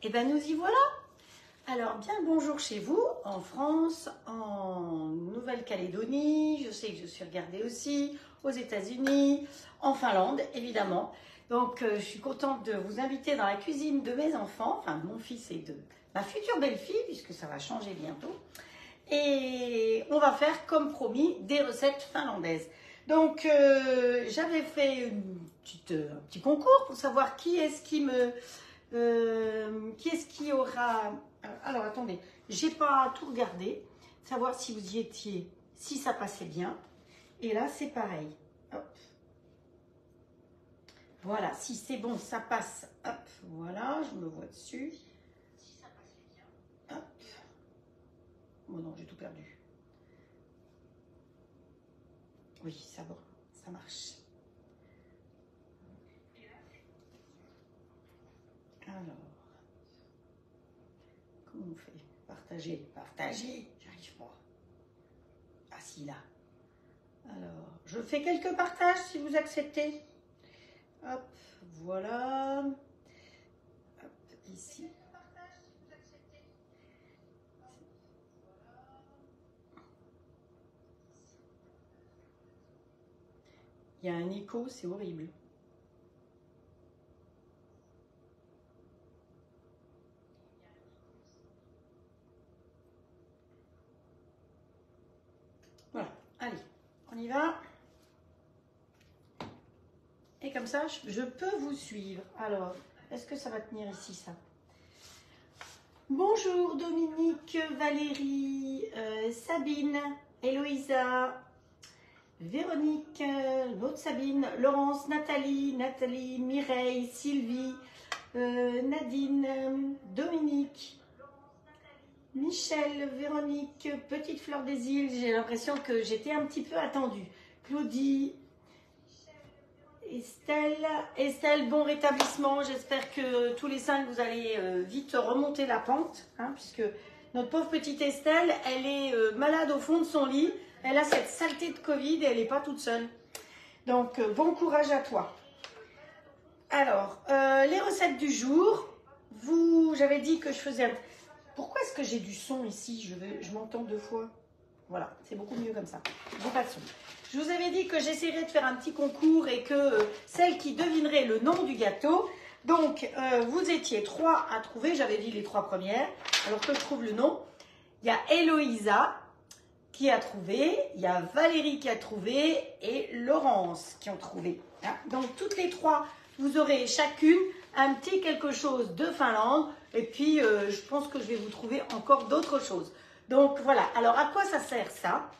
Et bien nous y voilà. Alors bien le bonjour chez vous, en France, en Nouvelle-Calédonie, je sais que je suis regardée aussi, aux États-Unis, en Finlande évidemment. Donc je suis contente de vous inviter dans la cuisine de mes enfants, enfin de mon fils et de ma future belle-fille, puisque ça va changer bientôt. Et on va faire comme promis des recettes finlandaises. Donc j'avais fait un petit concours pour savoir qui est-ce qui aura... Alors attendez, j'ai pas tout regardé, savoir si vous y étiez, si ça passait bien. Et là c'est pareil. Hop. Voilà, si c'est bon, ça passe. Hop, voilà, je me vois dessus. Si ça passait bien. Hop. Oh non, j'ai tout perdu. Oui, ça va, ça marche. Alors, comment on fait? Partager, partager, j'arrive pas. Ah si, là. Alors, je fais quelques partages si vous acceptez. Hop, voilà. Hop, ici. Il y a un écho, c'est horrible. Voilà, allez, on y va. Et comme ça, je peux vous suivre. Alors, est-ce que ça va tenir ici, ça? Bonjour Dominique, Valérie, Sabine, Héloïsa, Véronique, l'autre Sabine, Laurence, Nathalie, Mireille, Sylvie, Nadine, Dominique, Michel, Véronique, Petite Fleur des Îles, j'ai l'impression que j'étais un petit peu attendue. Claudie, Estelle, bon rétablissement. J'espère que tous les 5 vous allez vite remonter la pente, hein, puisque notre pauvre petite Estelle, elle est malade au fond de son lit. Elle a cette saleté de Covid et elle n'est pas toute seule. Donc, bon courage à toi. Alors, les recettes du jour. J'avais dit que je faisais... Pourquoi est-ce que j'ai du son ici? Je m'entends 2 fois. Voilà, c'est beaucoup mieux comme ça. J'ai pas de son. Je vous avais dit que j'essaierais de faire un petit concours et que celle qui devinerait le nom du gâteau, donc vous étiez 3 à trouver, j'avais dit les 3 premières, alors que je trouve le nom. Il y a Héloïsa qui a trouvé, il y a Valérie qui a trouvé et Laurence qui ont trouvé. Hein. Donc toutes les 3, vous aurez chacune un petit quelque chose de Finlande et puis je pense que je vais vous trouver encore d'autres choses. Donc voilà, alors à quoi ça sert ça?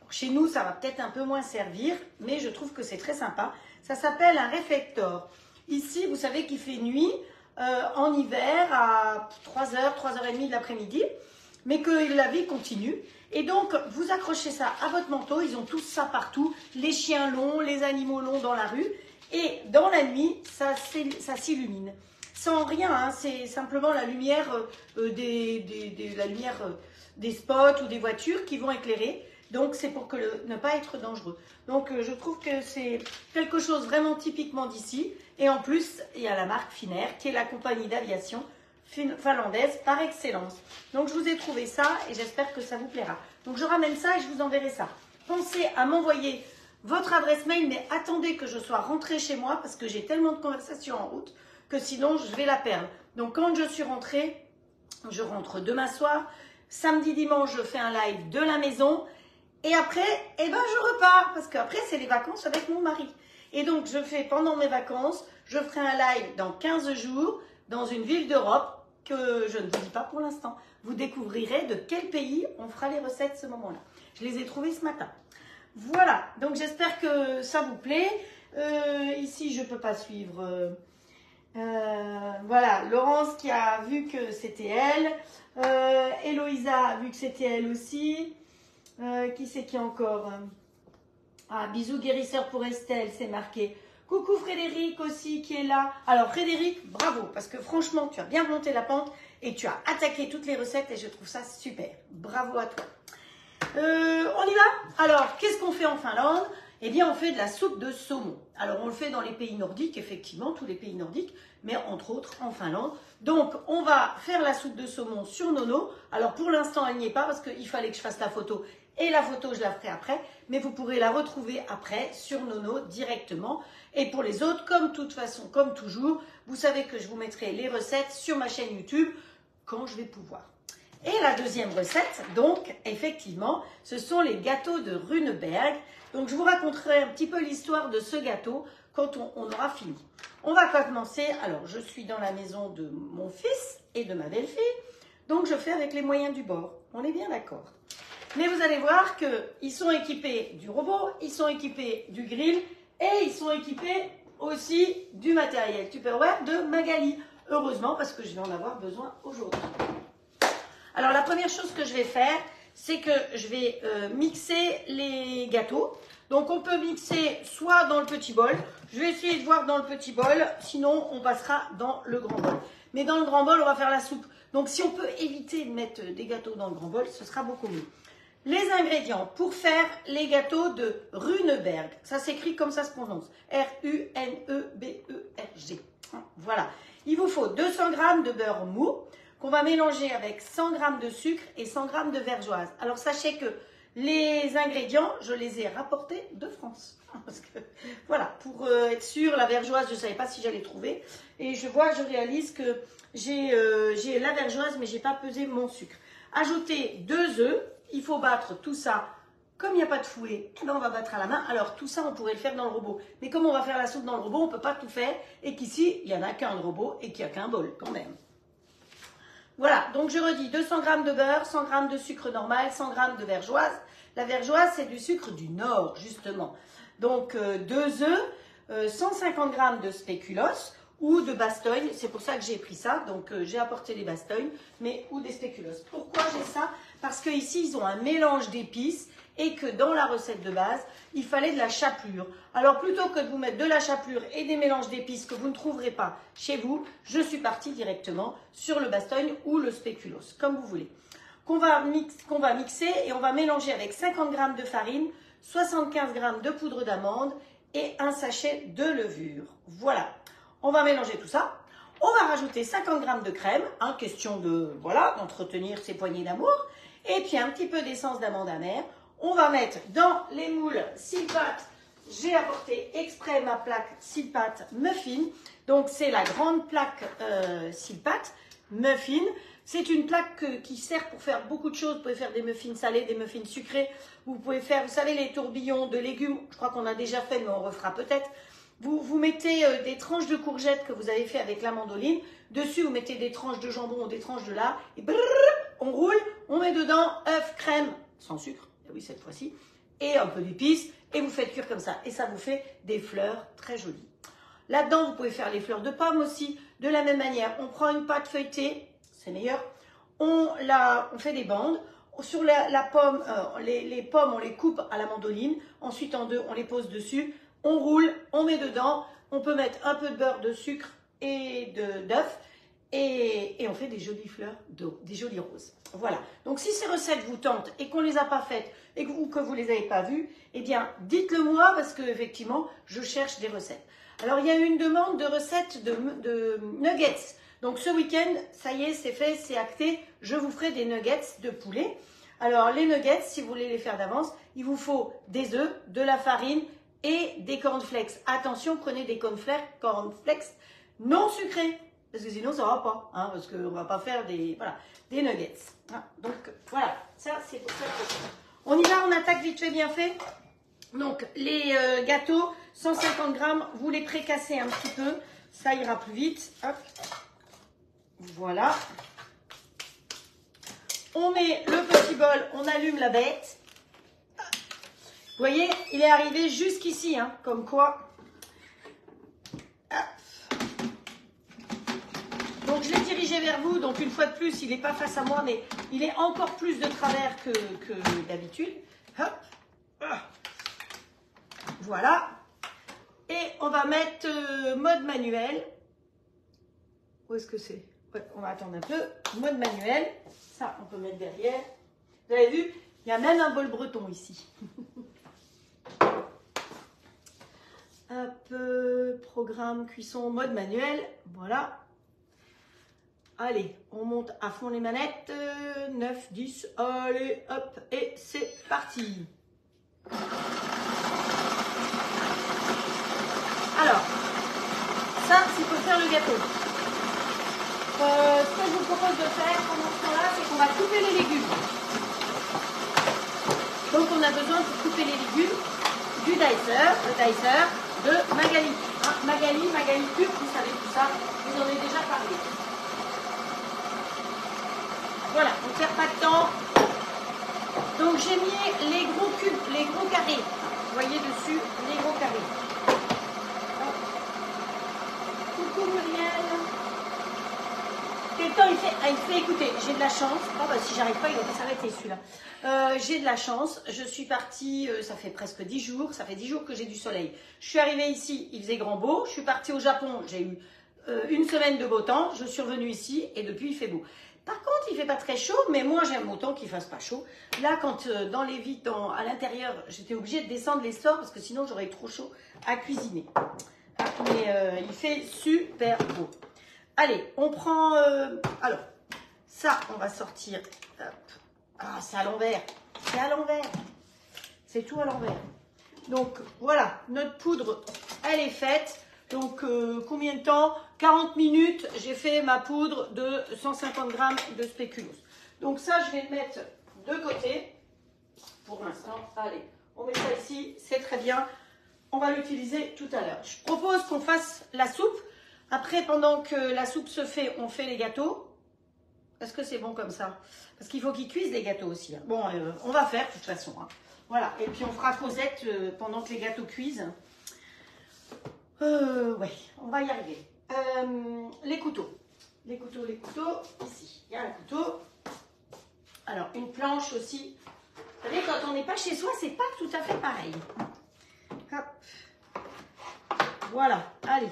Chez nous, ça va peut-être un peu moins servir, mais je trouve que c'est très sympa. Ça s'appelle un réflecteur. Ici, vous savez qu'il fait nuit en hiver à 3h, 3h30 de l'après-midi, mais que la vie continue. Et donc, vous accrochez ça à votre manteau. Ils ont tous ça partout. Les chiens longs, les animaux longs dans la rue. Et dans la nuit, ça s'illumine. Sans rien, hein, c'est simplement la lumière, des spots ou des voitures qui vont éclairer. Donc, c'est pour ne pas être dangereux. Donc, je trouve que c'est quelque chose vraiment typiquement d'ici. Et en plus, il y a la marque Finnair, qui est la compagnie d'aviation finlandaise par excellence. Donc, je vous ai trouvé ça et j'espère que ça vous plaira. Donc, je ramène ça et je vous enverrai ça. Pensez à m'envoyer votre adresse mail, mais attendez que je sois rentrée chez moi parce que j'ai tellement de conversations en route que sinon, je vais la perdre. Donc, quand je suis rentrée, je rentre demain soir. Samedi, dimanche, je fais un live de la maison. Et après, eh ben, je repars parce qu'après, c'est les vacances avec mon mari. Et donc, je fais pendant mes vacances, je ferai un live dans 15 jours dans une ville d'Europe que je ne vous dis pas pour l'instant. Vous découvrirez de quel pays on fera les recettes ce moment-là. Je les ai trouvées ce matin. Voilà, donc j'espère que ça vous plaît. Ici, je ne peux pas suivre. Voilà, Laurence qui a vu que c'était elle. Héloïsa a vu que c'était elle aussi. Qui c'est qui encore? Ah, bisous guérisseur pour Estelle, c'est marqué. Coucou Frédéric aussi qui est là. Alors Frédéric, bravo, parce que franchement, tu as bien monté la pente et tu as attaqué toutes les recettes et je trouve ça super. Bravo à toi. On y va? Alors, qu'est-ce qu'on fait en Finlande? Eh bien, on fait de la soupe de saumon. Alors, on le fait dans les pays nordiques, effectivement, tous les pays nordiques, mais entre autres en Finlande. Donc, on va faire la soupe de saumon sur Nono. Alors, pour l'instant, elle n'y est pas parce qu'il fallait que je fasse la photo. Et la photo, je la ferai après. Mais vous pourrez la retrouver après sur Nono directement. Et pour les autres, comme de toute façon, comme toujours, vous savez que je vous mettrai les recettes sur ma chaîne YouTube quand je vais pouvoir. Et la deuxième recette, donc, effectivement, ce sont les gâteaux de Runeberg. Donc, je vous raconterai un petit peu l'histoire de ce gâteau quand on aura fini. On va commencer. Alors, je suis dans la maison de mon fils et de ma belle-fille. Donc, je fais avec les moyens du bord. On est bien d'accord. Mais vous allez voir qu'ils sont équipés du robot, ils sont équipés du grill et ils sont équipés aussi du matériel Tupperware de Magali. Heureusement, parce que je vais en avoir besoin aujourd'hui. Alors, la première chose que je vais faire, c'est que je vais mixer les gâteaux. Donc, on peut mixer soit dans le petit bol. Je vais essayer de voir dans le petit bol. Sinon, on passera dans le grand bol. Mais dans le grand bol, on va faire la soupe. Donc, si on peut éviter de mettre des gâteaux dans le grand bol, ce sera beaucoup mieux. Les ingrédients pour faire les gâteaux de Runeberg. Ça s'écrit comme ça se prononce. R-U-N-E-B-E-R-G. Voilà. Il vous faut 200 g de beurre mou qu'on va mélanger avec 100 g de sucre et 100 g de vergeoise. Alors, sachez que les ingrédients, je les ai rapportés de France. Parce que, voilà, pour être sûr, la vergeoise, je ne savais pas si j'allais trouver. Et je réalise que j'ai la vergeoise, mais je n'ai pas pesé mon sucre. Ajoutez 2 œufs. Il faut battre tout ça. Comme il n'y a pas de fouet, on va battre à la main. Alors, tout ça, on pourrait le faire dans le robot. Mais comme on va faire la soupe dans le robot, on ne peut pas tout faire. Et qu'ici, il n'y en a qu'un robot et qu'il n'y a qu'un bol quand même. Voilà, donc je redis 200 g de beurre, 100 g de sucre normal, 100 g de vergeoise. La vergeoise, c'est du sucre du Nord, justement. Donc, 2 œufs, 150 g de spéculoos ou de bastogne. C'est pour ça que j'ai pris ça. Donc, j'ai apporté les bastognes, mais ou des spéculoos. Pourquoi j'ai ça? Parce qu'ici, ils ont un mélange d'épices et que dans la recette de base, il fallait de la chapelure. Alors, plutôt que de vous mettre de la chapelure et des mélanges d'épices que vous ne trouverez pas chez vous, je suis partie directement sur le bastogne ou le spéculoos, comme vous voulez. Qu'on va mixer et on va mélanger avec 50 g de farine, 75 g de poudre d'amande et un sachet de levure. Voilà, on va mélanger tout ça. On va rajouter 50 g de crème, hein, question de, voilà, d'entretenir ses poignées d'amour. Et puis un petit peu d'essence d'amande amère. On va mettre dans les moules Silpat. J'ai apporté exprès ma plaque Silpat Muffin. Donc c'est la grande plaque Silpat Muffin. C'est une plaque qui sert pour faire beaucoup de choses. Vous pouvez faire des muffins salés, des muffins sucrés. Vous pouvez faire, vous savez, les tourbillons de légumes. Je crois qu'on a déjà fait, mais on refera peut-être. Vous mettez des tranches de courgettes que vous avez fait avec la mandoline. Dessus, vous mettez des tranches de jambon ou des tranches de lard. Et brrr, on roule, on met dedans œuf, crème, sans sucre, oui cette fois-ci, et un peu d'épices. Et vous faites cuire comme ça. Et ça vous fait des fleurs très jolies. Là-dedans, vous pouvez faire les fleurs de pommes aussi. De la même manière, on prend une pâte feuilletée, c'est meilleur. On fait des bandes. Sur la pomme, les pommes, on les coupe à la mandoline. Ensuite, en deux, on les pose dessus. On roule, on met dedans, on peut mettre un peu de beurre, de sucre et d'œuf et on fait des jolies fleurs d'eau, des jolies roses. Voilà, donc si ces recettes vous tentent et qu'on ne les a pas faites et que vous ne les avez pas vues, eh bien dites-le moi parce que effectivement je cherche des recettes. Alors il y a eu une demande de recettes de nuggets. Donc ce week-end, ça y est, c'est fait, c'est acté, je vous ferai des nuggets de poulet. Alors les nuggets, si vous voulez les faire d'avance, il vous faut des œufs, de la farine, et des cornflakes. Attention, prenez des cornflakes non sucrés, parce que sinon ça ne va pas, hein, parce qu'on ne va pas faire des nuggets. Hein. Donc voilà, ça c'est pour ça que... On y va, on attaque vite fait, bien fait. Donc les gâteaux, 150 g, vous les précassez un petit peu, ça ira plus vite. Hop. Voilà. On met le petit bol, on allume la bête. Vous voyez, il est arrivé jusqu'ici, hein, comme quoi. Donc, je l'ai dirigé vers vous. Donc, une fois de plus, il n'est pas face à moi, mais il est encore plus de travers que d'habitude. Hop. Voilà. Et on va mettre mode manuel. Où est-ce que c'est? Ouais, on va attendre un peu. Mode manuel. Ça, on peut mettre derrière. Vous avez vu, il y a même un bol breton ici. Hop, programme cuisson mode manuel. Voilà. Allez, on monte à fond les manettes. 9, 10, allez, hop, et c'est parti. Alors, ça, c'est pour faire le gâteau. Ce que je vous propose de faire pendant ce temps-là, c'est qu'on va couper les légumes. Donc, on a besoin de couper les légumes du dicer, le dicer de Magali. Hein, Magali Pub, vous savez tout ça, vous en avez déjà parlé. Voilà, on ne perd pas de temps. Donc, j'ai mis les gros cubes, les gros carrés. Vous voyez dessus, les gros carrés. Coucou Muriel. Quel temps il fait? Ah, il fait, écoutez, j'ai de la chance. Oh, bah, si j'arrive pas, il va pas s'arrêter celui-là. J'ai de la chance. Je suis partie, ça fait presque 10 jours. Ça fait 10 jours que j'ai du soleil. Je suis arrivée ici, il faisait grand beau. Je suis partie au Japon, j'ai eu une semaine de beau temps. Je suis revenue ici et depuis, il fait beau. Par contre, il fait pas très chaud, mais moi, j'aime autant qu'il fasse pas chaud. Là, quand dans les vitres, à l'intérieur, j'étais obligée de descendre les stores parce que sinon, j'aurais eu trop chaud à cuisiner. Mais il fait super beau. Allez, on prend... alors, ça, on va sortir. Hop. Ah, c'est à l'envers. C'est à l'envers. C'est tout à l'envers. Donc, voilà, notre poudre, elle est faite. Donc, combien de temps? 40 minutes, j'ai fait ma poudre de 150 grammes de spéculoos. Donc, ça, je vais le mettre de côté pour l'instant. Allez, on met ça ici, c'est très bien. On va l'utiliser tout à l'heure. Je propose qu'on fasse la soupe. Après, pendant que la soupe se fait, on fait les gâteaux. Est-ce que c'est bon comme ça? Parce qu'il faut qu'ils cuisent les gâteaux aussi. Hein. Bon, on va faire de toute façon. Hein. Voilà. Et puis, on fera causette pendant que les gâteaux cuisent. Ouais, on va y arriver. Les couteaux. Les couteaux. Ici, il y a un couteau. Alors, une planche aussi. Vous savez, quand on n'est pas chez soi, c'est pas tout à fait pareil. Hop. Voilà, allez.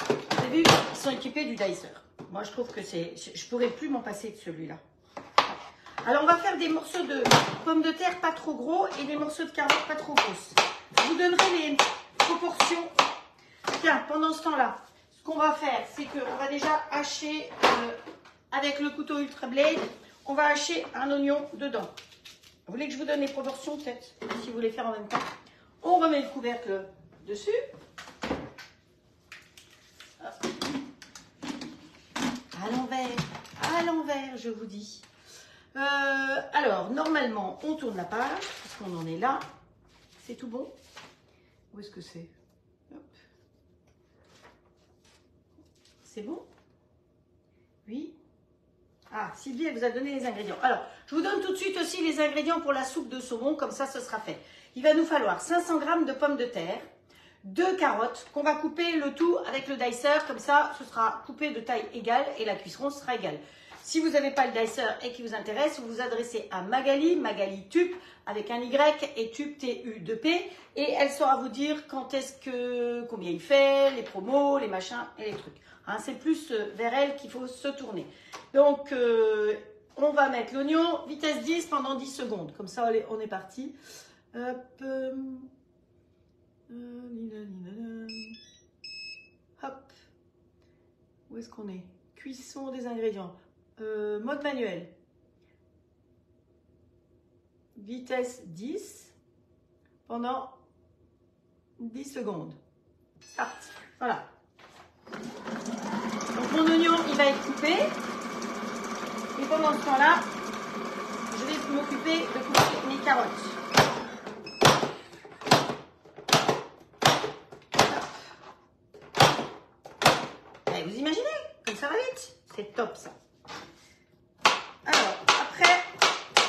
Vous avez vu, ils sont équipés du dicer. Moi, je trouve que c'est... Je pourrais plus m'en passer de celui-là. Alors, on va faire des morceaux de pommes de terre pas trop gros et des morceaux de carottes pas trop grosses. Je vous donnerai les proportions. Tiens, pendant ce temps-là, ce qu'on va faire, c'est qu'on va déjà hacher, avec le couteau Ultra Blade, on va hacher un oignon dedans. Vous voulez que je vous donne les proportions, peut-être, si vous voulez faire en même temps? On remet le couvercle dessus. À l'envers, je vous dis. Alors, normalement, on tourne la page, parce qu'on en est là. C'est tout bon? Où est-ce que c'est? C'est bon? Oui. Ah, Sylvie, elle vous a donné les ingrédients. Alors, je vous donne tout de suite aussi les ingrédients pour la soupe de saumon, comme ça, ce sera fait. Il va nous falloir 500 g de pommes de terre, 2 carottes, qu'on va couper le tout avec le dicer, comme ça, ce sera coupé de taille égale et la cuisseron sera égale. Si vous n'avez pas le dicer et qui vous intéresse, vous vous adressez à Magali, Magali Tup, avec un Y et Tup, T-U-2-P, et elle saura vous dire quand est-ce que, combien il fait, les promos, les machins et les trucs. Hein, c'est plus vers elle qu'il faut se tourner. Donc, on va mettre l'oignon, vitesse 10 pendant 10 secondes. Comme ça, on est parti. Hop. Hop. Où est-ce qu'on est? Cuisson des ingrédients. Mode manuel. Vitesse 10 pendant 10 secondes. Start. Voilà. Donc mon oignon, il va être coupé. Et pendant ce temps-là, je vais m'occuper de couper mes carottes. Et vous imaginez, comme ça va vite. C'est top ça. Alors, après,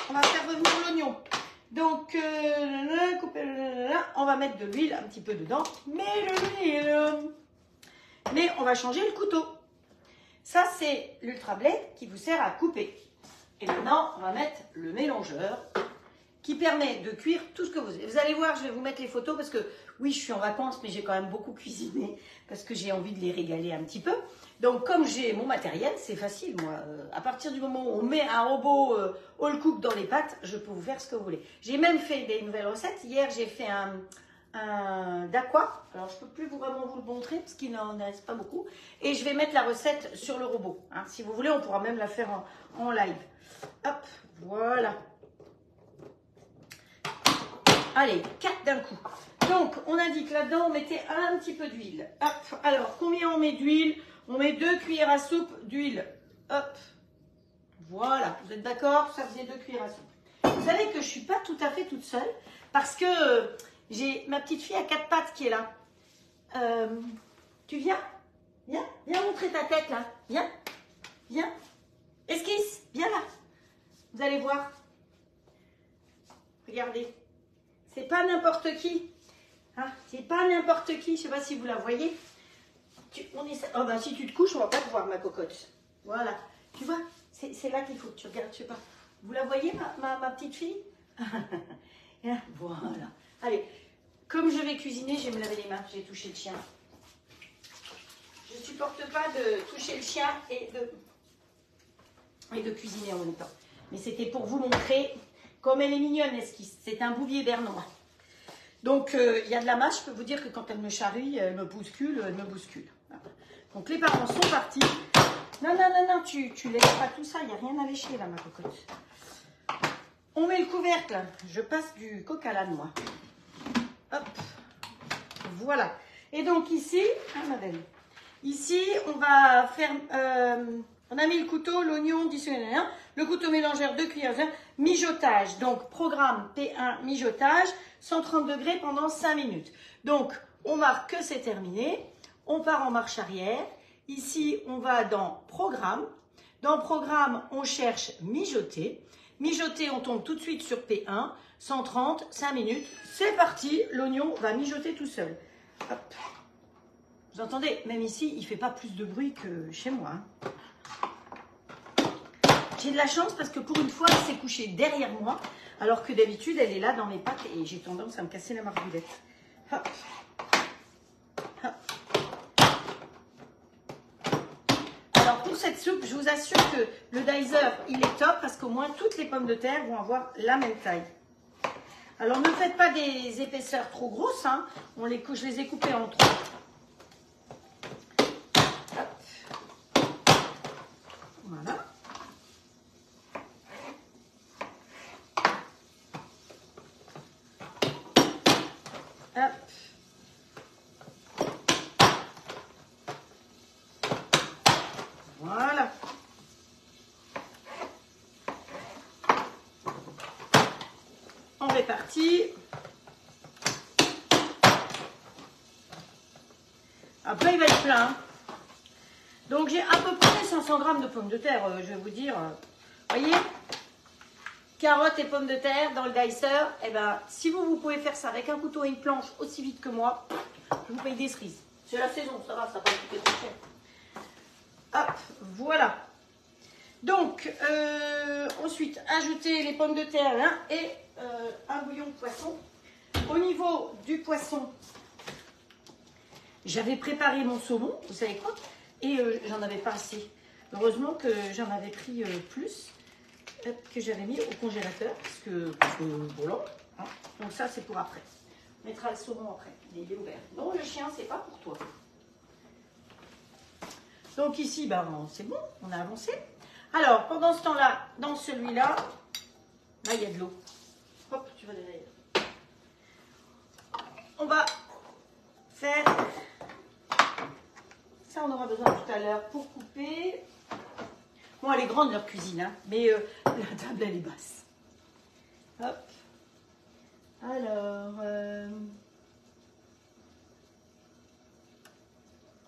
on va faire revenir l'oignon. Donc, on va mettre de l'huile un petit peu dedans. Mais on va changer le couteau. Ça, c'est l'Ultra Blade qui vous sert à couper. Et maintenant, on va mettre le mélangeur qui permet de cuire tout ce que vous avez. Vous allez voir, je vais vous mettre les photos parce que, oui, je suis en vacances, mais j'ai quand même beaucoup cuisiné parce que j'ai envie de les régaler un petit peu. Donc, comme j'ai mon matériel, c'est facile, moi. À partir du moment où on met un robot all cook dans les pâtes, je peux vous faire ce que vous voulez. J'ai même fait des nouvelles recettes. Hier, j'ai fait un d'aqua. Alors, je ne peux plus vraiment vous le montrer parce qu'il n'en reste pas beaucoup. Et je vais mettre la recette sur le robot. Hein. Si vous voulez, on pourra même la faire en live. Hop, voilà. Allez, 4 d'un coup. Donc, on a dit que là-dedans, on mettait un petit peu d'huile. Hop, alors, combien on met d'huile? On met 2 cuillères à soupe d'huile. Hop, voilà. Vous êtes d'accord? Ça faisait 2 cuillères à soupe. Vous savez que je ne suis pas tout à fait toute seule parce que j'ai ma petite fille à 4 pattes qui est là. Tu viens? Viens, viens montrer ta tête là. Viens, viens. Esquisse, viens là. Vous allez voir. Regardez. C'est pas n'importe qui. Hein, c'est pas n'importe qui. Je sais pas si vous la voyez. Oh ben, si tu te couches, on va pas te voir, ma cocotte. Voilà. Tu vois, c'est là qu'il faut que tu regardes. Je sais pas. Vous la voyez, ma petite fille? Voilà. Allez. Comme je vais cuisiner, je vais me laver les mains. J'ai touché le chien. Je ne supporte pas de toucher le chien et de cuisiner en même temps. Mais c'était pour vous montrer comme elle est mignonne, Esquisse. C'est un bouvier bernois. Donc, il y a de la mâche. Je peux vous dire que quand elle me charrie, elle me bouscule, Voilà. Donc, les parents sont partis. Non, non, non, non, tu laisses pas tout ça. Il n'y a rien à lécher, là, ma cocotte. On met le couvercle. Je passe du coq à l'âne, moi. Hop, voilà. Et donc ici, ma belle, ici on va faire, on a mis le couteau, l'oignon, le couteau mélangeur, 2 cuillères, mijotage. Donc programme P1, mijotage, 130 degrés pendant 5 minutes. Donc on marque que c'est terminé, on part en marche arrière. Ici on va dans programme. Dans programme on cherche mijoter. Mijoter, on tombe tout de suite sur P1, 130, 5 minutes. C'est parti, l'oignon va mijoter tout seul. Hop. Vous entendez, même ici, il ne fait pas plus de bruit que chez moi. J'ai de la chance parce que pour une fois, elle s'est couchée derrière moi, alors que d'habitude, elle est là dans mes pattes et j'ai tendance à me casser la margoulette. Hop. Hop. Alors pour cette soupe, je vous assure que le dicer, il est top parce qu'au moins toutes les pommes de terre vont avoir la même taille. Alors ne faites pas des épaisseurs trop grosses, hein. Je les ai coupées en 3. Voilà. Hop. Voilà. On répartit. Après, il va être plein. Donc, j'ai à peu près 500 grammes de pommes de terre, je vais vous dire. Voyez, carottes et pommes de terre dans le dicer. Eh ben, si vous pouvez faire ça avec un couteau et une planche aussi vite que moi, je vous paye des cerises. C'est la saison, ça va, ça va pas coûter trop cher. Hop, voilà. Donc, ensuite, ajouter les pommes de terre là, et un bouillon de poisson. Au niveau du poisson, j'avais préparé mon saumon, vous savez quoi? Et j'en avais pas assez. Heureusement que j'en avais pris plus, que j'avais mis au congélateur, parce que voilà. Hein. Donc ça, c'est pour après. On mettra le saumon après, mais il est ouvert. Non, le chien, c'est pas pour toi. Donc ici, ben, c'est bon, on a avancé. Alors, pendant ce temps-là, dans celui-là, là, il y a de l'eau. Hop, tu vas derrière. On va faire... Ça, on aura besoin tout à l'heure pour couper. Bon, elle est grande, leur cuisine, hein, mais la table, elle est basse. Hop. Alors...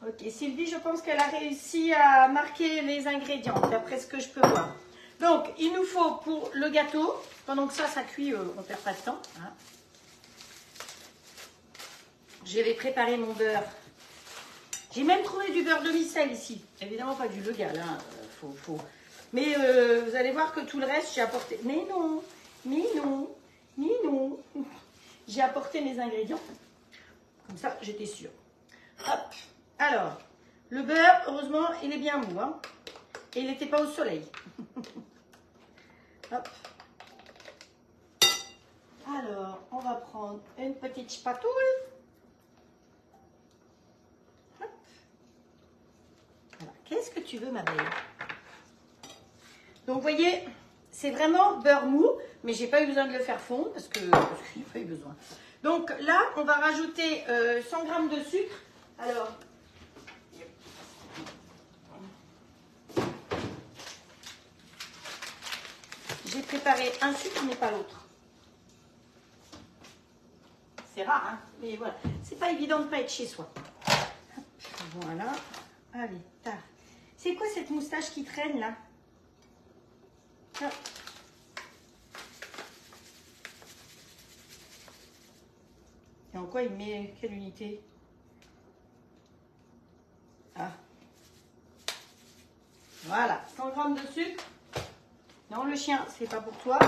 Ok, Sylvie, je pense qu'elle a réussi à marquer les ingrédients, d'après ce que je peux voir. Donc, il nous faut pour le gâteau, pendant que ça cuit, on ne perd pas de temps. Hein. Je vais préparer mon beurre. J'ai même trouvé du beurre demi-sel ici. Évidemment, pas du Legal. Hein. Mais vous allez voir que tout le reste, j'ai apporté... Mais non, mais non, mais non. J'ai apporté mes ingrédients. Comme ça, j'étais sûre. Hop. Alors, le beurre, heureusement, il est bien mou. Hein. Et il n'était pas au soleil. Hop. Alors, on va prendre une petite spatule. Hop. Voilà. Qu'est-ce que tu veux, ma belle? Donc, vous voyez, c'est vraiment beurre mou, mais j'ai pas eu besoin de le faire fondre parce qu'il n'y a pas eu besoin. Donc là, on va rajouter 100 g de sucre. Alors, j'ai préparé un sucre, mais pas l'autre. C'est rare, hein, mais voilà. C'est pas évident de ne pas être chez soi. Voilà. Allez, tac. C'est quoi cette moustache qui traîne là? Ah. Et en quoi il met quelle unité? Ah. Voilà, 100 g de sucre. Non, le chien, c'est pas pour toi.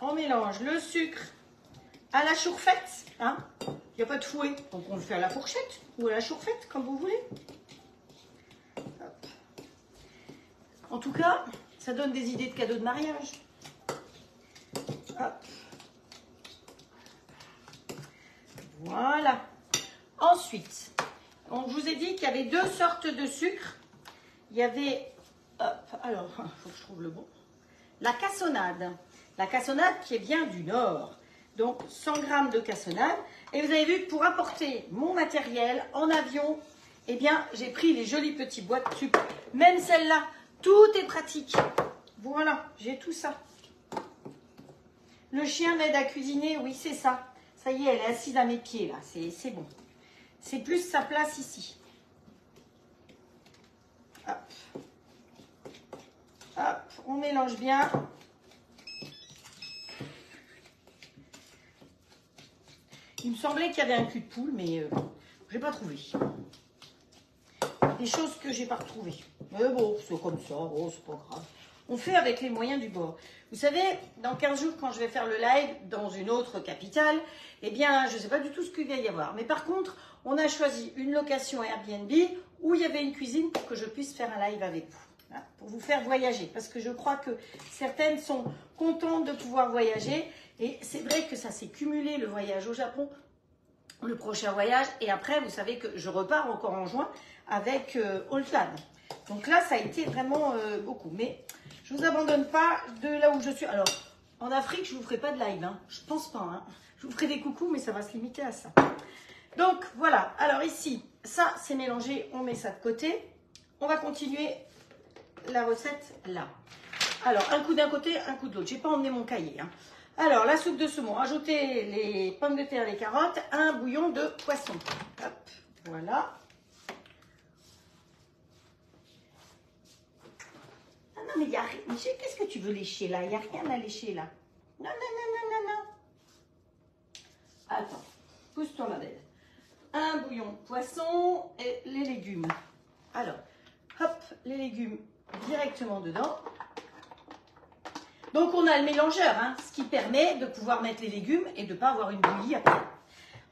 On mélange le sucre à la chourfette. Hein. Il n'y a pas de fouet, donc on le fait à la fourchette ou à la chourfette, comme vous voulez. Hop. En tout cas, ça donne des idées de cadeaux de mariage. Hop. Voilà. Ensuite, donc je vous ai dit qu'il y avait deux sortes de sucre. Il y avait, hop, alors, il faut que je trouve le bon. La cassonade. La cassonade qui est bien du Nord. Donc 100 g de cassonade. Et vous avez vu que pour apporter mon matériel en avion, eh bien, j'ai pris les jolies petits boîtes de sucre. Même celle-là, tout est pratique. Voilà, j'ai tout ça. Le chien m'aide à cuisiner, oui, c'est ça. Ça y est, elle est assise à mes pieds, là. C'est bon. C'est plus sa place ici. Hop. Hop, on mélange bien. Il me semblait qu'il y avait un cul de poule, mais je n'ai pas trouvé. Des choses que j'ai pas retrouvées. Mais bon, c'est comme ça, oh, c'est pas grave. On fait avec les moyens du bord. Vous savez, dans 15 jours, quand je vais faire le live dans une autre capitale, eh bien, je ne sais pas du tout ce qu'il va y avoir. Mais par contre, on a choisi une location Airbnb où il y avait une cuisine pour que je puisse faire un live avec vous. Hein, pour vous faire voyager. Parce que je crois que certaines sont contentes de pouvoir voyager. Et c'est vrai que ça s'est cumulé, le voyage au Japon, le prochain voyage. Et après, vous savez que je repars encore en juin avec Oldland. Donc là, ça a été vraiment beaucoup. Mais je ne vous abandonne pas de là où je suis. Alors, en Afrique, je ne vous ferai pas de live. Hein. Je ne pense pas. Hein. Je vous ferai des coucous, mais ça va se limiter à ça. Donc, voilà. Alors ici, ça, c'est mélangé. On met ça de côté. On va continuer la recette là. Alors, un coup d'un côté, un coup de l'autre. Je n'ai pas emmené mon cahier. Hein. Alors, la soupe de saumon. Ajoutez les pommes de terre et les carottes. Un bouillon de poisson. Hop, voilà. Non, mais il y a rien. Qu'est-ce que tu veux lécher là? Il n'y a rien à lécher là. Non, non, non, non, non, non. Attends, pousse-toi ma belle. Un bouillon de poisson et les légumes. Alors, hop, les légumes directement dedans. Donc, on a le mélangeur, hein, ce qui permet de pouvoir mettre les légumes et de ne pas avoir une bouillie après.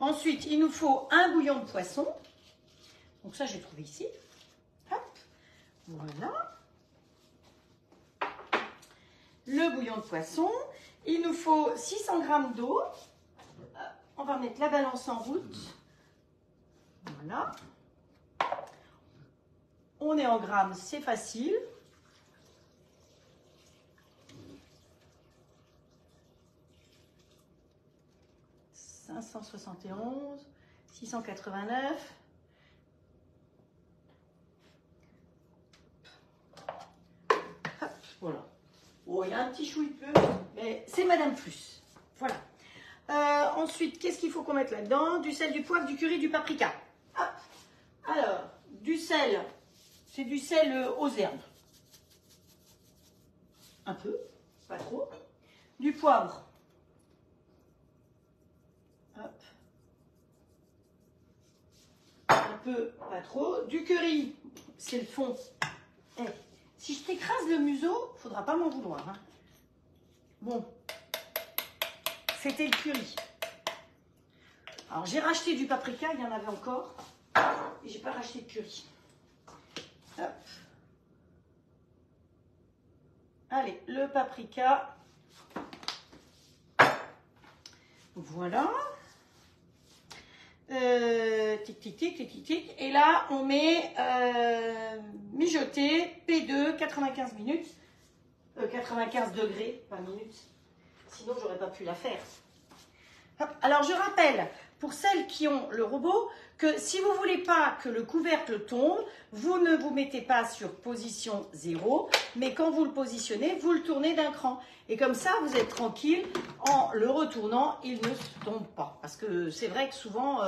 Ensuite, il nous faut un bouillon de poisson. Donc ça, j'ai trouvé ici. Hop, voilà. Le bouillon de poisson. Il nous faut 600 g d'eau. On va mettre la balance en route. Voilà. On est en grammes, c'est facile. « 571, 689. » Hop, voilà. Oh, il y a un petit chouï peu, mais c'est Madame Plus. Voilà. Ensuite, qu'est-ce qu'il faut qu'on mette là-dedans? Du sel, du poivre, du curry, du paprika. Hop. Alors, du sel, c'est du sel aux herbes. Un peu, pas trop. Du poivre. Hop. Un peu, pas trop. Du curry, c'est le fond. Eh, si je t'écrase le museau, il ne faudra pas m'en vouloir. Hein. Bon, c'était le curry. Alors, j'ai racheté du paprika, il y en avait encore. Et j'ai pas racheté de curry. Hop. Allez. Allez, le paprika. Voilà. Tic, tic, tic, tic, tic, tic. Et là, on met mijoter P2, 95 minutes. 95 degrés, pas minutes. Sinon, j'aurais pas pu la faire. Hop. Alors, je rappelle, pour celles qui ont le robot, que si vous ne voulez pas que le couvercle tombe, vous ne vous mettez pas sur position 0, mais quand vous le positionnez, vous le tournez d'un cran. Et comme ça, vous êtes tranquille, en le retournant, il ne se tombe pas. Parce que c'est vrai que souvent,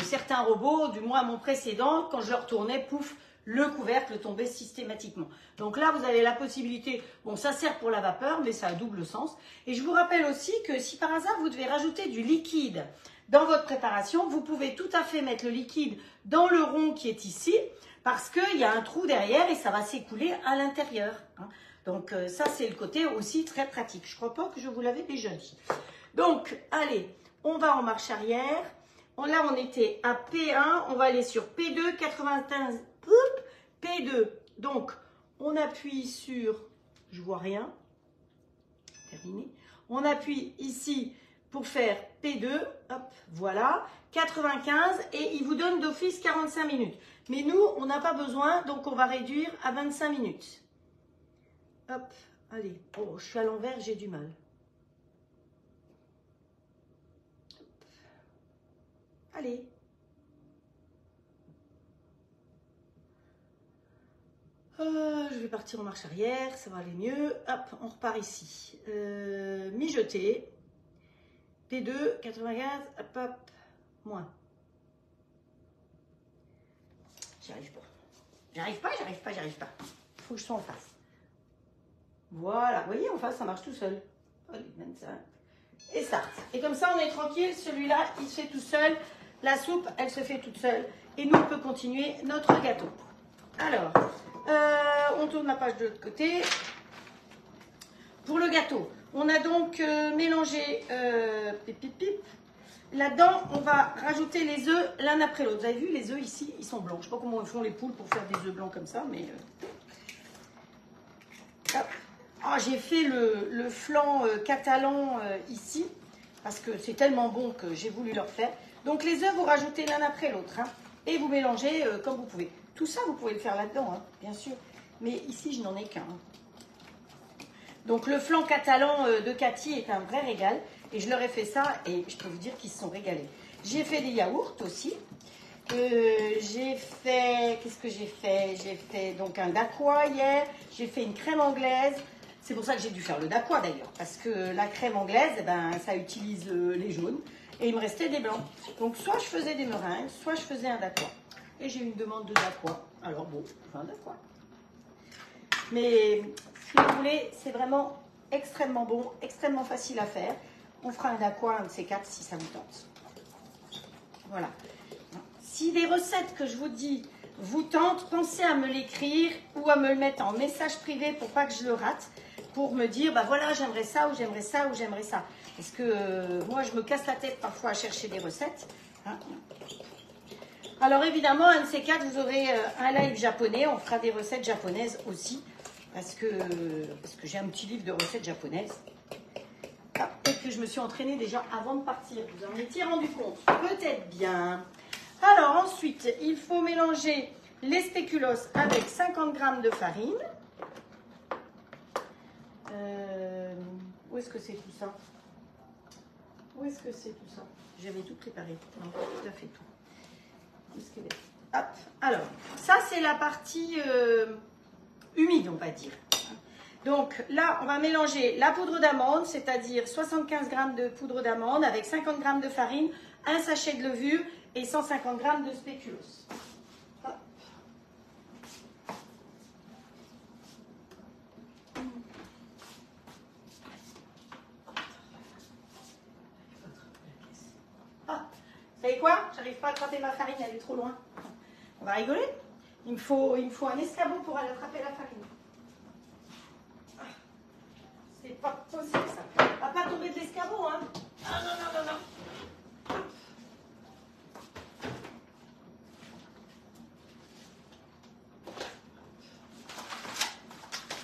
certains robots, du moins mon précédent, quand je le retournais, pouf, le couvercle tombait systématiquement. Donc là, vous avez la possibilité, bon, ça sert pour la vapeur, mais ça a double sens. Et je vous rappelle aussi que si par hasard, vous devez rajouter du liquide dans votre préparation, vous pouvez tout à fait mettre le liquide dans le rond qui est ici, parce qu'il y a un trou derrière et ça va s'écouler à l'intérieur. Donc ça, c'est le côté aussi très pratique. Je ne crois pas que je vous l'avais déjà dit. Donc, allez, on va en marche arrière. Là, on était à P1, on va aller sur P2, 95, P2. Donc, on appuie sur, je vois rien, terminé. On appuie ici pour faire P2, hop, voilà, 95 et il vous donne d'office 45 minutes. Mais nous, on n'a pas besoin, donc on va réduire à 25 minutes. Hop, allez, oh, je suis à l'envers, j'ai du mal. Allez. Je vais partir en marche arrière, ça va aller mieux. Hop, on repart ici. Mijoter. P2, 95, hop, hop, moins. J'y arrive pas. J'arrive pas. Il faut que je sois en face. Voilà, vous voyez, en face, ça marche tout seul. Allez, 25. Et start. Et comme ça, on est tranquille. Celui-là, il se fait tout seul. La soupe, elle se fait toute seule. Et nous, on peut continuer notre gâteau. Alors, on tourne la page de l'autre côté. Pour le gâteau, on a donc mélangé pip, pip, pip. Là-dedans, on va rajouter les œufs l'un après l'autre. Vous avez vu, les œufs ici, ils sont blancs. Je ne sais pas comment ils font les poules pour faire des œufs blancs comme ça, mais... Oh, j'ai fait le flan catalan ici, parce que c'est tellement bon que j'ai voulu leur faire. Donc les œufs, vous rajoutez l'un après l'autre, hein, et vous mélangez comme vous pouvez. Tout ça, vous pouvez le faire là-dedans, hein, bien sûr. Mais ici, je n'en ai qu'un. Donc le flan catalan de Cathy est un vrai régal. Et je leur ai fait ça et je peux vous dire qu'ils se sont régalés. J'ai fait des yaourts aussi. J'ai fait... Qu'est-ce que j'ai fait? J'ai fait donc un daqua hier. J'ai fait une crème anglaise. C'est pour ça que j'ai dû faire le daqua d'ailleurs. Parce que la crème anglaise, eh ben, ça utilise les jaunes. Et il me restait des blancs. Donc soit je faisais des meringues, soit je faisais un daqua. Et j'ai eu une demande de daqua. Alors bon, je fais un daqua. Mais si vous voulez, c'est vraiment extrêmement bon, extrêmement facile à faire. On fera un daqua, un de ces quatre, si ça vous tente. Voilà. Si des recettes que je vous dis vous tentent, pensez à me l'écrire ou à me le mettre en message privé pour pas que je le rate, pour me dire, bah voilà, j'aimerais ça, ou j'aimerais ça, ou j'aimerais ça. Parce que moi, je me casse la tête parfois à chercher des recettes. Hein. Alors évidemment, un de ces quatre, vous aurez un live japonais. On fera des recettes japonaises aussi. Parce que j'ai un petit livre de recettes japonaises. Ah, et que je me suis entraînée déjà avant de partir. Vous en étiez rendu compte? Peut-être bien. Alors ensuite, il faut mélanger les spéculoos avec 50 g de farine. Où est-ce que c'est tout ça? Où est-ce que c'est tout ça? J'avais tout préparé. Non, pas tout à fait tout. Où est-ce qu'elle est? Hop. Alors, ça c'est la partie humide, on va dire. Donc là, on va mélanger la poudre d'amande, c'est-à-dire 75 g de poudre d'amande avec 50 g de farine, un sachet de levure et 150 g de spéculoos. Hop. Ah, vous savez quoi? J'arrive pas à attraper ma farine, elle est trop loin. On va rigoler? Il me faut un escabeau pour aller attraper la farine. C'est pas possible ça. On va pas tomber de l'escabeau, hein? Ah non, non, non, non.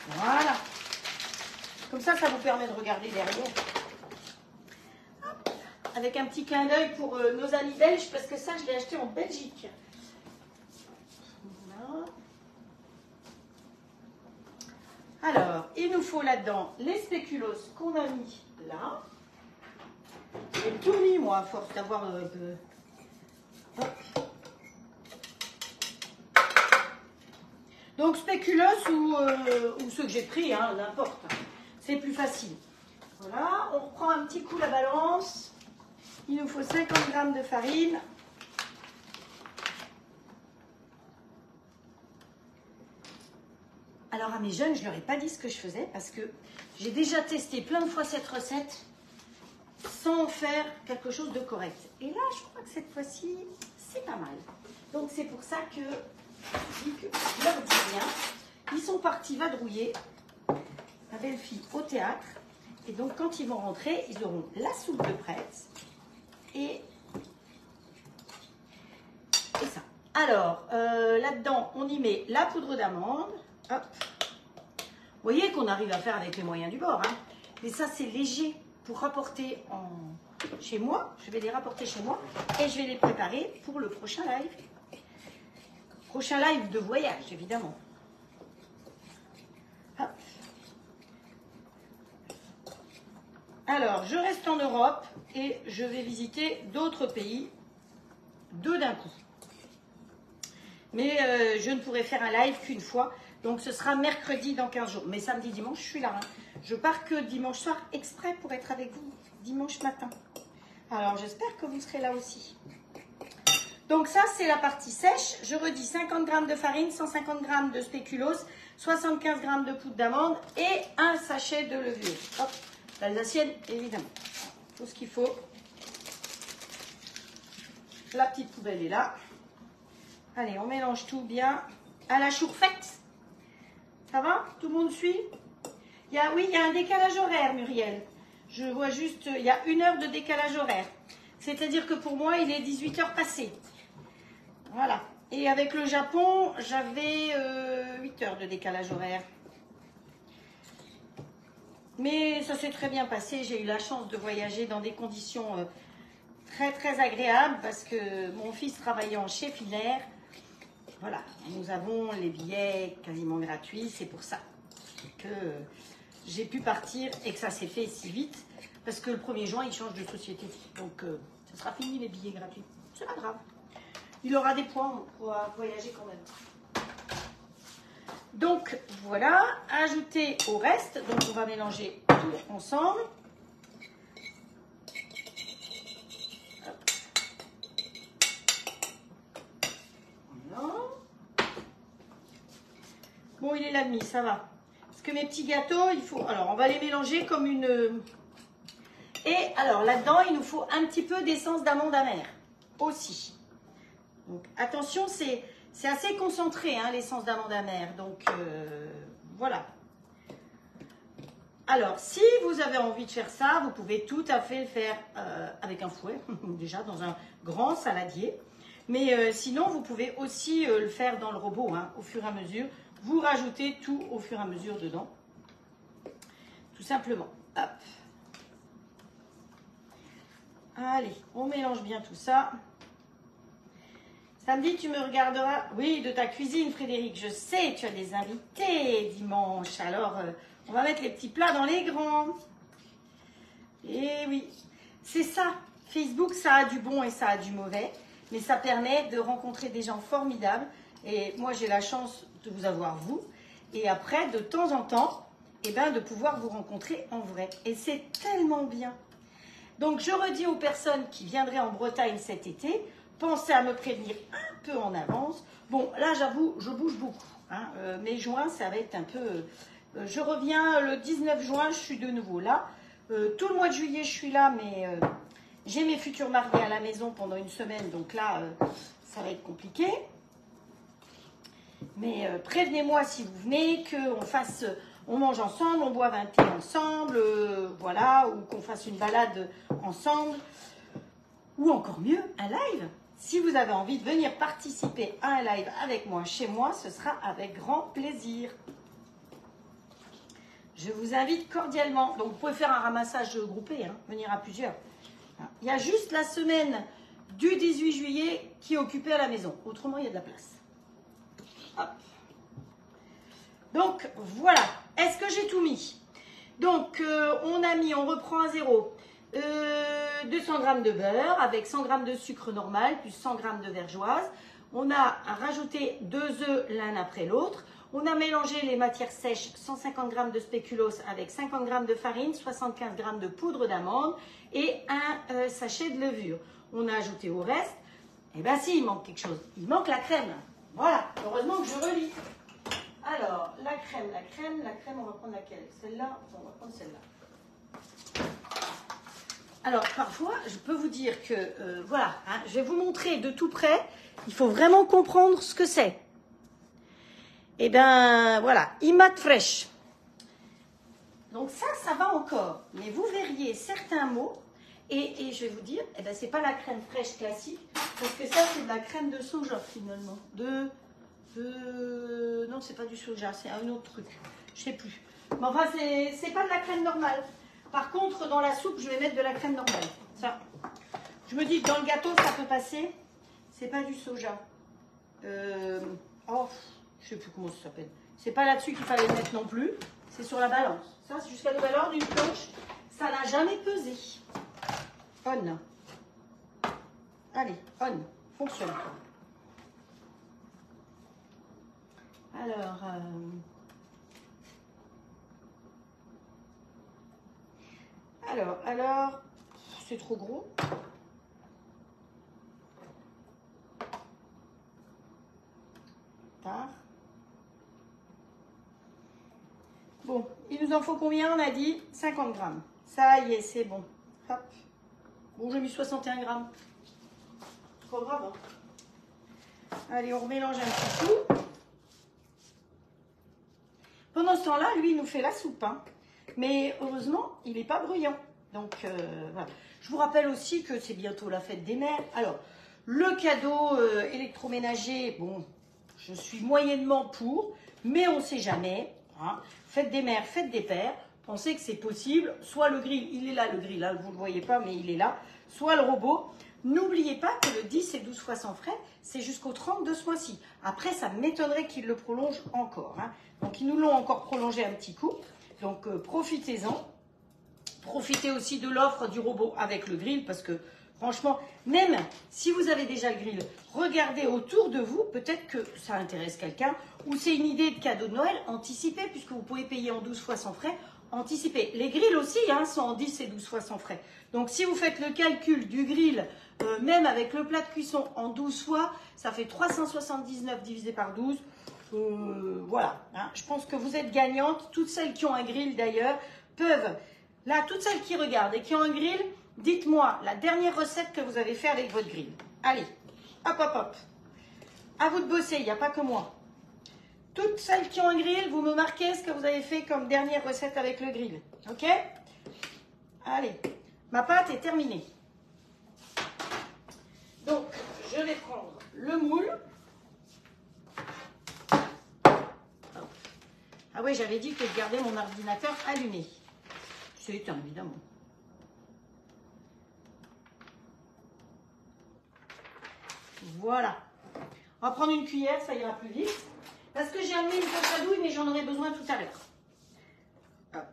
Voilà. ça vous permet de regarder derrière. Hop, avec un petit clin d'œil pour nos amis belges, parce que ça, je l'ai acheté en Belgique. Voilà. Alors, il nous faut là-dedans les spéculoos qu'on a mis là. J'ai tout mis, moi, à force d'avoir un peu... Hop. Donc, spéculoos ou ceux que j'ai pris, hein, n'importe. C'est plus facile. Voilà, on reprend un petit coup la balance. Il nous faut 50 g de farine. Alors, à mes jeunes, je ne leur ai pas dit ce que je faisais parce que j'ai déjà testé plein de fois cette recette sans faire quelque chose de correct. Et là, je crois que cette fois-ci, c'est pas mal. Donc, c'est pour ça que je dis que je leur dis rien. Ils sont partis vadrouiller, ma belle-fille, au théâtre. Et donc, quand ils vont rentrer, ils auront la soupe de prête et ça. Alors, là-dedans, on y met la poudre d'amande. Hop. Vous voyez qu'on arrive à faire avec les moyens du bord. Hein. Mais ça, c'est léger pour rapporter chez moi. Je vais les rapporter chez moi et je vais les préparer pour le prochain live. Prochain live de voyage, évidemment. Hop. Alors, je reste en Europe et je vais visiter d'autres pays, deux d'un coup. Mais je ne pourrai faire un live qu'une fois. Donc, ce sera mercredi dans 15 jours. Mais samedi, dimanche, je suis là. Hein. Je pars que dimanche soir exprès pour être avec vous dimanche matin. Alors, j'espère que vous serez là aussi. Donc, ça, c'est la partie sèche. Je redis 50 g de farine, 150 g de spéculoos, 75 g de poudre d'amande et un sachet de levure. Hop, l'alsacienne, évidemment. Tout ce qu'il faut. La petite poubelle est là. Allez, on mélange tout bien à la chourfette. Ça va? Tout le monde suit? Oui, il y a un décalage horaire, Muriel. Je vois juste, il y a 1 heure de décalage horaire. C'est-à-dire que pour moi, il est 18 h passées. Voilà. Et avec le Japon, j'avais 8 heures de décalage horaire. Mais ça s'est très bien passé. J'ai eu la chance de voyager dans des conditions très, très agréables parce que mon fils travaillait en chef hilaire. Voilà, nous avons les billets quasiment gratuits, c'est pour ça que j'ai pu partir et que ça s'est fait si vite, parce que le 1er juin, il change de société. Donc, ça sera fini les billets gratuits. C'est pas grave. Il aura des points, on pourra voyager quand même. Donc, voilà, ajouter au reste. Donc, on va mélanger tout ensemble. Bon, il est là demi, ça va. Parce que mes petits gâteaux, il faut... Alors, on va les mélanger comme une... Et alors, là-dedans, il nous faut un petit peu d'essence d'amande amère aussi. Donc, attention, c'est assez concentré, hein, l'essence d'amande amère. Donc, voilà. Alors, si vous avez envie de faire ça, vous pouvez tout à fait le faire avec un fouet, déjà dans un grand saladier. Mais sinon, vous pouvez aussi le faire dans le robot, hein, au fur et à mesure. Vous rajoutez tout au fur et à mesure dedans. Tout simplement. Hop. Allez, on mélange bien tout ça. Samedi, tu me regarderas. Oui, de ta cuisine, Frédéric. Je sais, tu as des invités dimanche. Alors, on va mettre les petits plats dans les grands. Et oui, c'est ça. Facebook, ça a du bon et ça a du mauvais. Mais ça permet de rencontrer des gens formidables. Et moi, j'ai la chance de vous avoir, vous. Et après, de temps en temps, eh ben, de pouvoir vous rencontrer en vrai. Et c'est tellement bien. Donc, je redis aux personnes qui viendraient en Bretagne cet été, pensez à me prévenir un peu en avance. Bon, là, j'avoue, je bouge beaucoup. Hein. Mai, juin, ça va être un peu... je reviens le 19 juin, je suis de nouveau là. Tout le mois de juillet, je suis là, mais j'ai mes futurs mariés à la maison pendant une semaine. Donc là, ça va être compliqué. Mais prévenez-moi si vous venez, on mange ensemble, on boive un thé ensemble, voilà, ou qu'on fasse une balade ensemble, ou encore mieux, un live. Si vous avez envie de venir participer à un live avec moi, chez moi, ce sera avec grand plaisir. je vous invite cordialement. Donc, vous pouvez faire un ramassage groupé, hein, venir à plusieurs. Il y a juste la semaine du 18 juillet qui est occupée à la maison. Autrement, il y a de la place. Hop. Donc, voilà. Est-ce que j'ai tout mis? Donc, on reprend à zéro 200 g de beurre avec 100 g de sucre normal plus 100 g de vergeoise. On a rajouté 2 œufs l'un après l'autre. On a mélangé les matières sèches, 150 g de spéculoos avec 50 g de farine, 75 g de poudre d'amande et un sachet de levure. On a ajouté au reste, eh bien si, il manque quelque chose. Il manque la crème. Voilà, heureusement que je relis. Alors, la crème, on va prendre laquelle? Celle-là? On va prendre celle-là. Alors, parfois, je peux vous dire que, voilà, hein, je vais vous montrer de tout près. Il faut vraiment comprendre ce que c'est. Eh bien, voilà, Imat Fresh. Donc ça va encore. Mais vous verriez certains mots. Et je vais vous dire, eh ben, c'est pas la crème fraîche classique. Parce que ça, c'est de la crème de soja, finalement. Non, c'est pas du soja, c'est un autre truc. Je sais plus. Mais enfin, c'est pas de la crème normale. Par contre, dans la soupe, je vais mettre de la crème normale. Ça. Je me dis que dans le gâteau, ça peut passer. C'est pas du soja. Oh, je sais plus comment ça s'appelle. C'est pas là-dessus qu'il fallait le mettre non plus. C'est sur la balance. Ça, c'est jusqu'à nouvel ordre, une planche. Ça n'a jamais pesé. On. Allez, on. Fonctionne. Alors, c'est trop gros. Bon, il nous en faut combien? On a dit 50 grammes. Ça y est, c'est bon. Hop. Bon, j'ai mis 61 grammes. C'est pas grave. Hein. Allez, on remélange un petit coup. Pendant ce temps-là, lui, il nous fait la soupe. Hein. Mais heureusement, il n'est pas bruyant. Donc, voilà. Je vous rappelle aussi que c'est bientôt la fête des mères. Alors, le cadeau électroménager, bon, je suis moyennement pour, mais on ne sait jamais. Hein. Fête des mères, fête des pères. Pensez que c'est possible. Soit le grill, il est là, le grill, là, vous ne le voyez pas, mais il est là. Soit le robot. N'oubliez pas que le 10 et 12 fois sans frais, c'est jusqu'au 30 de ce mois-ci. Après, ça m'étonnerait qu'ils le prolongent encore. Hein. Donc, ils nous l'ont encore prolongé un petit coup. Donc, profitez-en. Profitez aussi de l'offre du robot avec le grill parce que, franchement, même si vous avez déjà le grill, regardez autour de vous. Peut-être que ça intéresse quelqu'un ou c'est une idée de cadeau de Noël anticipé puisque vous pouvez payer en 12 fois sans frais. Anticipé. Les grilles aussi hein, sont en 10 et 12 fois sans frais. Donc, si vous faites le calcul du grill, même avec le plat de cuisson en 12 fois, ça fait 379 divisé par 12. Voilà. Hein. Je pense que vous êtes gagnantes. Toutes celles qui ont un grill, d'ailleurs, peuvent... Là, toutes celles qui regardent et qui ont un grill, dites-moi la dernière recette que vous avez fait avec votre grill. Allez, hop, hop, hop. À vous de bosser, il n'y a pas que moi. Toutes celles qui ont un grill, vous me marquez ce que vous avez fait comme dernière recette avec le grill. Ok? Allez, ma pâte est terminée. Donc, je vais prendre le moule. Ah oui, j'avais dit que je gardais mon ordinateur allumé. C'est éteint, évidemment. Voilà. On va prendre une cuillère, ça ira plus vite. Parce que j'ai amené une poche à douille, mais j'en aurai besoin tout à l'heure. Hop.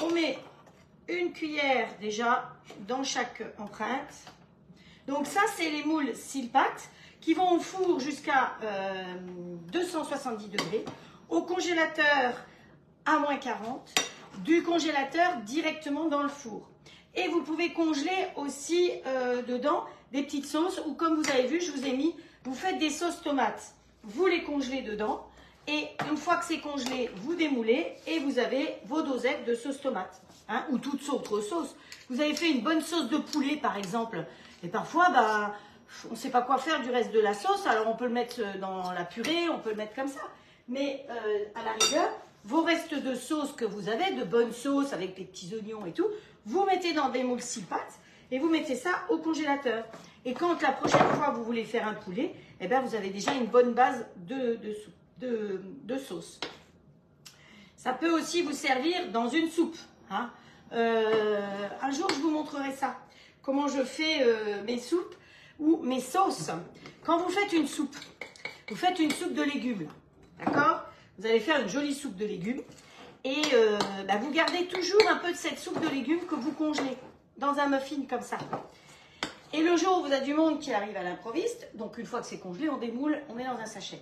On met une cuillère déjà dans chaque empreinte. Donc ça, c'est les moules Silpat qui vont au four jusqu'à 270 degrés. Au congélateur à moins 40, du congélateur directement dans le four. Et vous pouvez congeler aussi dedans des petites sauces ou comme vous avez vu, je vous ai mis, vous faites des sauces tomates, vous les congelez dedans et une fois que c'est congelé, vous démoulez et vous avez vos dosettes de sauce tomate hein, ou toute autre sauce. Vous avez fait une bonne sauce de poulet par exemple et parfois, bah, on ne sait pas quoi faire du reste de la sauce, alors on peut le mettre dans la purée, on peut le mettre comme ça. Mais à la rigueur, vos restes de sauce que vous avez, de bonnes sauces avec les petits oignons et tout, vous mettez dans des moules 6 pâtes et vous mettez ça au congélateur. Et quand la prochaine fois vous voulez faire un poulet, eh bien vous avez déjà une bonne base de soupe. de sauce. Ça peut aussi vous servir dans une soupe. Hein. Un jour, je vous montrerai ça. Comment je fais mes soupes ou mes sauces. Quand vous faites une soupe de légumes. D'accord? Vous allez faire une jolie soupe de légumes. Et vous gardez toujours un peu de cette soupe de légumes que vous congelez dans un muffin comme ça. Et le jour où vous avez du monde qui arrive à l'improviste, donc une fois que c'est congelé, on démoule, on met dans un sachet.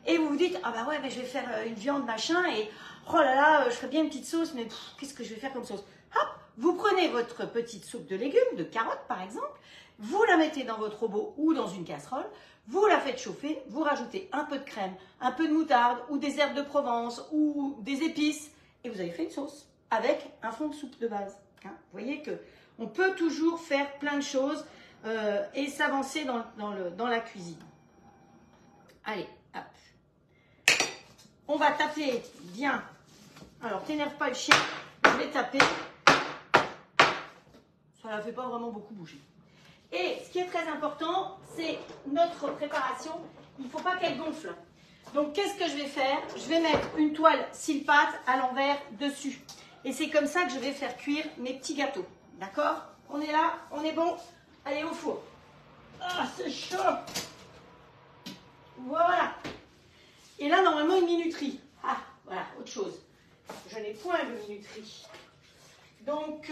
Et vous vous dites, ah bah ouais, mais je vais faire une viande machin et oh là là, je ferais bien une petite sauce, mais qu'est-ce que je vais faire comme sauce? Hop, vous prenez votre petite soupe de légumes, de carottes par exemple, vous la mettez dans votre robot ou dans une casserole, vous la faites chauffer, vous rajoutez un peu de crème, un peu de moutarde ou des herbes de Provence ou des épices et vous avez fait une sauce avec un fond de soupe de base. Hein, vous voyez que on peut toujours faire plein de choses et s'avancer dans la cuisine. Allez, hop. On va taper bien. Alors, t'énerve pas le chien, je vais taper. Ça ne la fait pas vraiment beaucoup bouger. Et ce qui est très important, c'est notre préparation. Il ne faut pas qu'elle gonfle. Donc, qu'est-ce que je vais faire? Je vais mettre une toile Silpat à l'envers dessus. Et c'est comme ça que je vais faire cuire mes petits gâteaux. D'accord? On est là, on est bon. Allez, au four. Ah, c'est chaud. Voilà. Et là, normalement, une minuterie. Ah, voilà, autre chose. Je n'ai point de minuterie. Donc.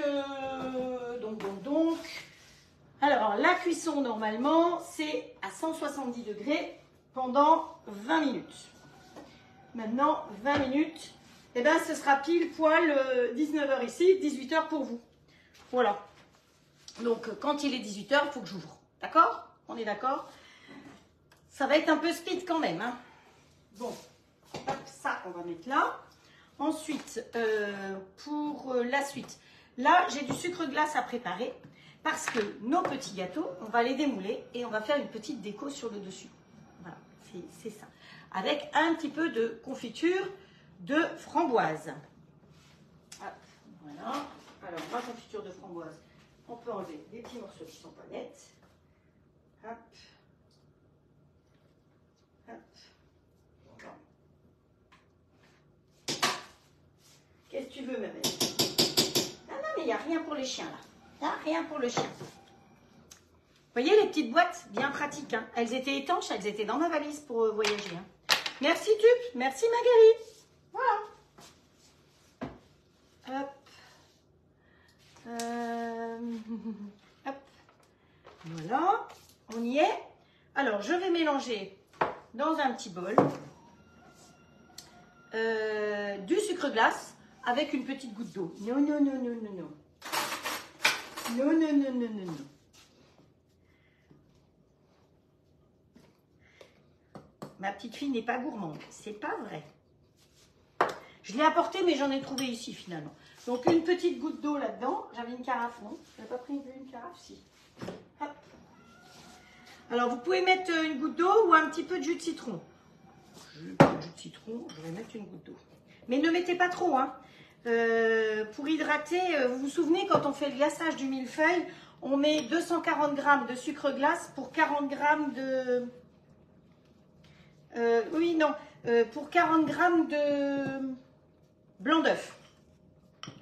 Alors, la cuisson, normalement, c'est à 170 degrés pendant 20 minutes. Maintenant, 20 minutes. Eh bien, ce sera pile poil 19 h ici, 18 h pour vous. Voilà. Donc, quand il est 18 h, il faut que j'ouvre. D'accord? On est d'accord? Ça va être un peu speed quand même. Hein. Bon, hop, ça, on va mettre là. Ensuite, pour la suite, là, j'ai du sucre glace à préparer parce que nos petits gâteaux, on va les démouler et on va faire une petite déco sur le dessus. Voilà, c'est ça. Avec un petit peu de confiture de framboise. Hop, voilà. Alors, ma confiture de framboise, on peut enlever les petits morceaux qui ne sont pas nets. Hop. Hop. Voilà. Qu'est-ce que tu veux, ma belle? Ah non, mais il n'y a rien pour les chiens, là. Il n'y a rien pour le chien. Vous voyez les petites boîtes? Bien pratiques. Hein. Elles étaient étanches, elles étaient dans ma valise pour voyager. Hein. Merci, Tup. Merci, Magali. Voilà. Hop. Hop. Voilà. On y est. Alors, je vais mélanger dans un petit bol du sucre glace avec une petite goutte d'eau. Non, non, non, non, non, non. Non, non, non, non, non, non. Ma petite fille n'est pas gourmande. C'est pas vrai. Je l'ai apporté, mais j'en ai trouvé ici finalement. Donc, une petite goutte d'eau là-dedans. J'avais une carafe, non? Je n'avais pas pris une carafe, si. Hop. Alors, vous pouvez mettre une goutte d'eau ou un petit peu de jus de citron. Jus de citron, je vais mettre une goutte d'eau. Mais ne mettez pas trop, hein. Pour hydrater, vous vous souvenez, quand on fait le glaçage du millefeuille, on met 240 g de sucre glace pour 40 g de... pour 40 g de blanc d'œuf.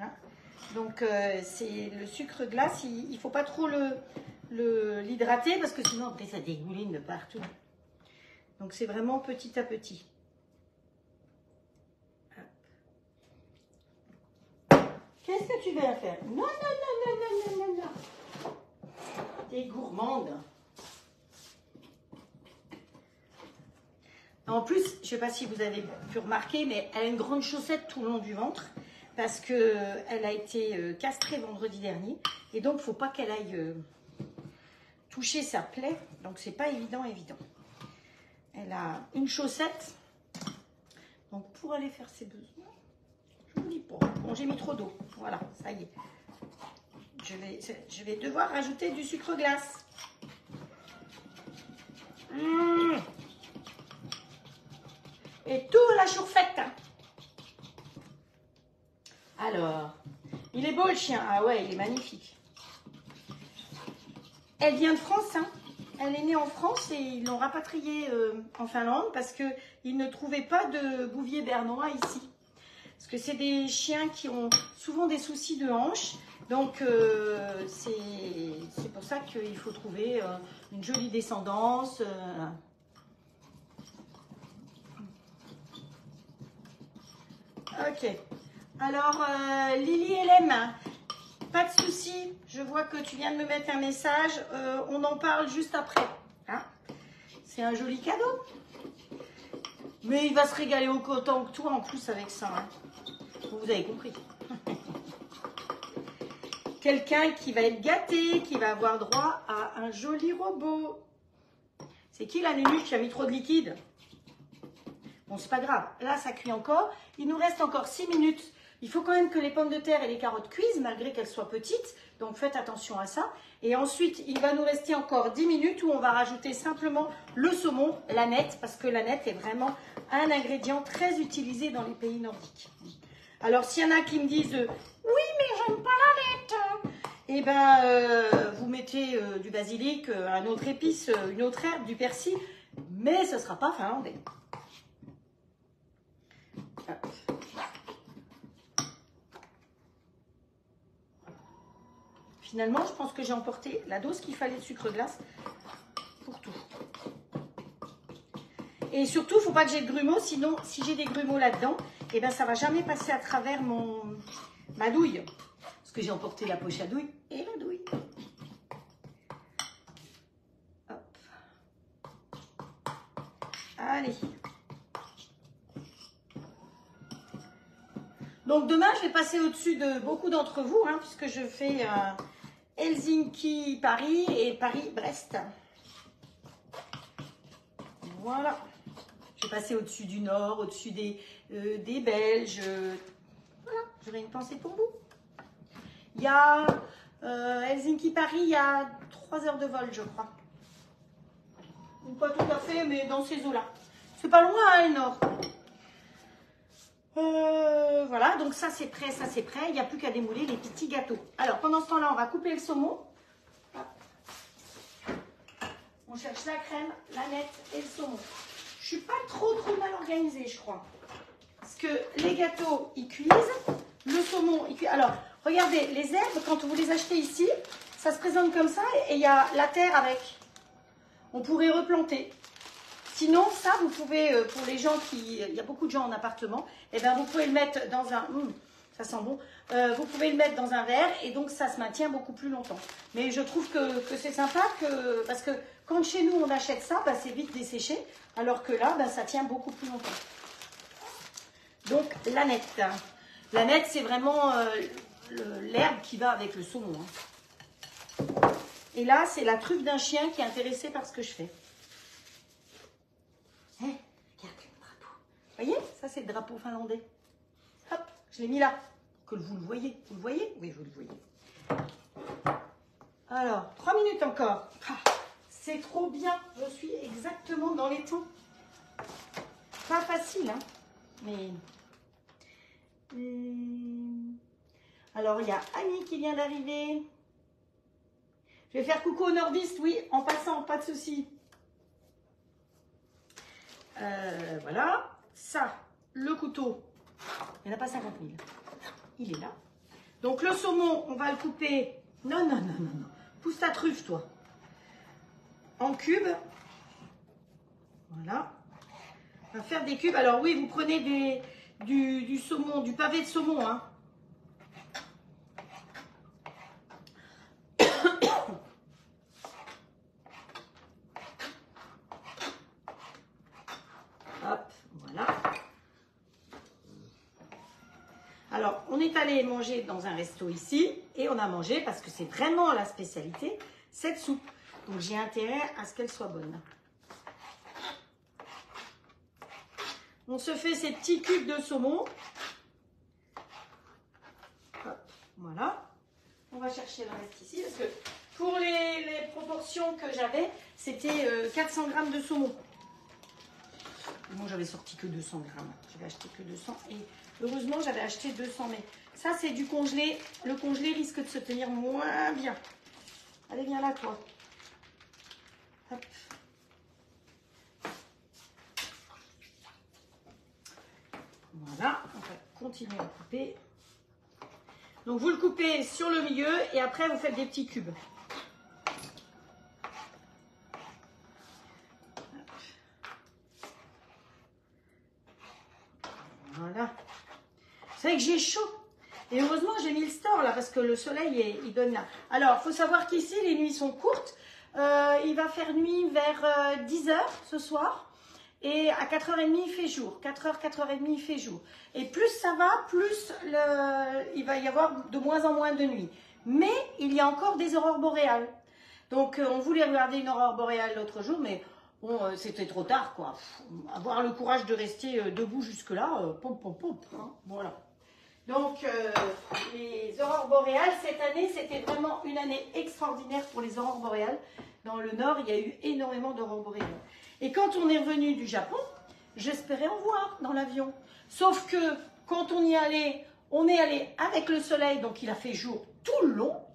Hein, donc, c'est le sucre glace, il ne faut pas trop l'hydrater parce que sinon, après, ça dégouline de partout. Donc, c'est vraiment petit à petit. Qu'est-ce que tu vas faire? Non, non, non, non, non, non, non, non. T'es gourmande. En plus, je ne sais pas si vous avez pu remarquer, mais elle a une grande chaussette tout le long du ventre parce qu'elle a été castrée vendredi dernier. Et donc, il ne faut pas qu'elle aille toucher sa plaie. Donc, ce n'est pas évident. Elle a une chaussette. Donc, pour aller faire ses besoins, je ne vous dis pas. Bon, j'ai mis trop d'eau. Voilà, ça y est. Je vais devoir rajouter du sucre glace. Et tout la chourfette. Alors, il est beau le chien. Ah ouais, il est magnifique. Elle vient de France, hein. elle est née en France et ils l'ont rapatriée en Finlande parce qu'ils ne trouvaient pas de bouvier bernois ici. Parce que c'est des chiens qui ont souvent des soucis de hanches. Donc, c'est pour ça qu'il faut trouver une jolie descendance. Ok. Alors, Lily LM, pas de souci. Je vois que tu viens de me mettre un message. On en parle juste après. Hein, c'est un joli cadeau. Mais il va se régaler autant que toi en plus avec ça. Hein. Vous avez compris. Quelqu'un qui va être gâté, qui va avoir droit à un joli robot. C'est qui la Nunu qui a mis trop de liquide? Bon, c'est pas grave. Là, ça cuit encore. Il nous reste encore 6 minutes. Il faut quand même que les pommes de terre et les carottes cuisent, malgré qu'elles soient petites. Donc, faites attention à ça. Et ensuite, il va nous rester encore 10 minutes où on va rajouter simplement le saumon, l'aneth, parce que l'aneth est vraiment un ingrédient très utilisé dans les pays nordiques. Alors, s'il y en a qui me disent « Oui, mais j'aime pas l'aneth !» Eh bien, vous mettez du basilic, un autre épice, une autre herbe, du persil, mais ce ne sera pas finlandais. Finalement, je pense que j'ai emporté la dose qu'il fallait de sucre glace pour tout. Et surtout, il ne faut pas que j'ai de grumeaux, sinon, si j'ai des grumeaux là-dedans, eh ben, ça ne va jamais passer à travers ma douille. Parce que j'ai emporté la poche à douille et la douille. Hop. Allez. Donc demain, je vais passer au-dessus de beaucoup d'entre vous, hein, puisque je fais Helsinki-Paris et Paris-Brest. Voilà. Je vais passer au-dessus du Nord, au-dessus des Belges. Voilà, j'aurai une pensée pour vous. Il y a Helsinki-Paris, il y a 3 heures de vol, je crois. Ou pas tout à fait, mais dans ces eaux-là. C'est pas loin, hein, le Nord. Voilà, donc ça c'est prêt, ça c'est prêt. Il n'y a plus qu'à démouler les petits gâteaux. Alors, pendant ce temps-là, on va couper le saumon. On cherche la crème, l'aneth et le saumon. Je suis pas trop mal organisée, je crois. Parce que les gâteaux, ils cuisent. Le saumon, il cuit. Alors, regardez, les herbes, quand vous les achetez ici, ça se présente comme ça et il y a la terre avec. On pourrait replanter. Sinon, ça, vous pouvez, pour les gens qui... Il y a beaucoup de gens en appartement, et bien vous pouvez le mettre dans un... ça sent bon. Vous pouvez le mettre dans un verre et donc ça se maintient beaucoup plus longtemps. Mais je trouve que c'est sympa parce que quand chez nous on achète ça, bah, c'est vite desséché, alors que là, bah, ça tient beaucoup plus longtemps. Donc, l'aneth. L'aneth, c'est vraiment l'herbe qui va avec le saumon. Hein. Et là, c'est la truffe d'un chien qui est intéressé par ce que je fais. Regarde le drapeau. Vous voyez, ça c'est le drapeau finlandais. Hop, je l'ai mis là. Que vous le voyez. Vous le voyez? Oui, vous le voyez. Alors, 3 minutes encore. Ah, c'est trop bien. Je suis exactement dans les temps. Pas facile, hein. Mais... Alors, il y a Annie qui vient d'arriver. Je vais faire coucou aux nordistes, oui, en passant, pas de souci. Voilà, ça, le couteau, il n'y en a pas 50 000, il est là. Donc le saumon, on va le couper, non, pousse ta truffe toi, en cubes, voilà. On va faire des cubes, alors oui, vous prenez du saumon, du pavé de saumon, hein. Alors, on est allé manger dans un resto ici et on a mangé, parce que c'est vraiment la spécialité, cette soupe. Donc, j'ai intérêt à ce qu'elle soit bonne. On se fait ces petits cubes de saumon. Hop, voilà. On va chercher le reste ici, parce que pour les proportions que j'avais, c'était 400 grammes de saumon. Moi, j'avais sorti que 200 grammes. J'avais acheté que 200 et... Heureusement, j'avais acheté 200, mais ça, c'est du congelé. Le congelé risque de se tenir moins bien. Allez, viens là, toi. Hop. Voilà, on va continuer à couper. Donc vous le coupez sur le milieu et après vous faites des petits cubes. Voilà. Vous savez que j'ai chaud. Et heureusement j'ai mis le store là parce que le soleil il donne là. Alors il faut savoir qu'ici les nuits sont courtes. Il va faire nuit vers 10h ce soir. Et à 4h30, il fait jour. 4h, 4h30, il fait jour. Et plus ça va, plus il va y avoir de moins en moins de nuit. Mais il y a encore des aurores boréales. Donc, on voulait regarder une aurore boréale l'autre jour, mais bon, c'était trop tard, quoi. Avoir le courage de rester debout jusque-là, pom, pom, pom, hein, voilà. Donc, les aurores boréales, cette année, c'était vraiment une année extraordinaire pour les aurores boréales. Dans le nord, il y a eu énormément d'aurores boréales. Et quand on est revenu du Japon, j'espérais en voir dans l'avion. Sauf que quand on y allait, on est allé avec le soleil, donc il a fait jour tout le long,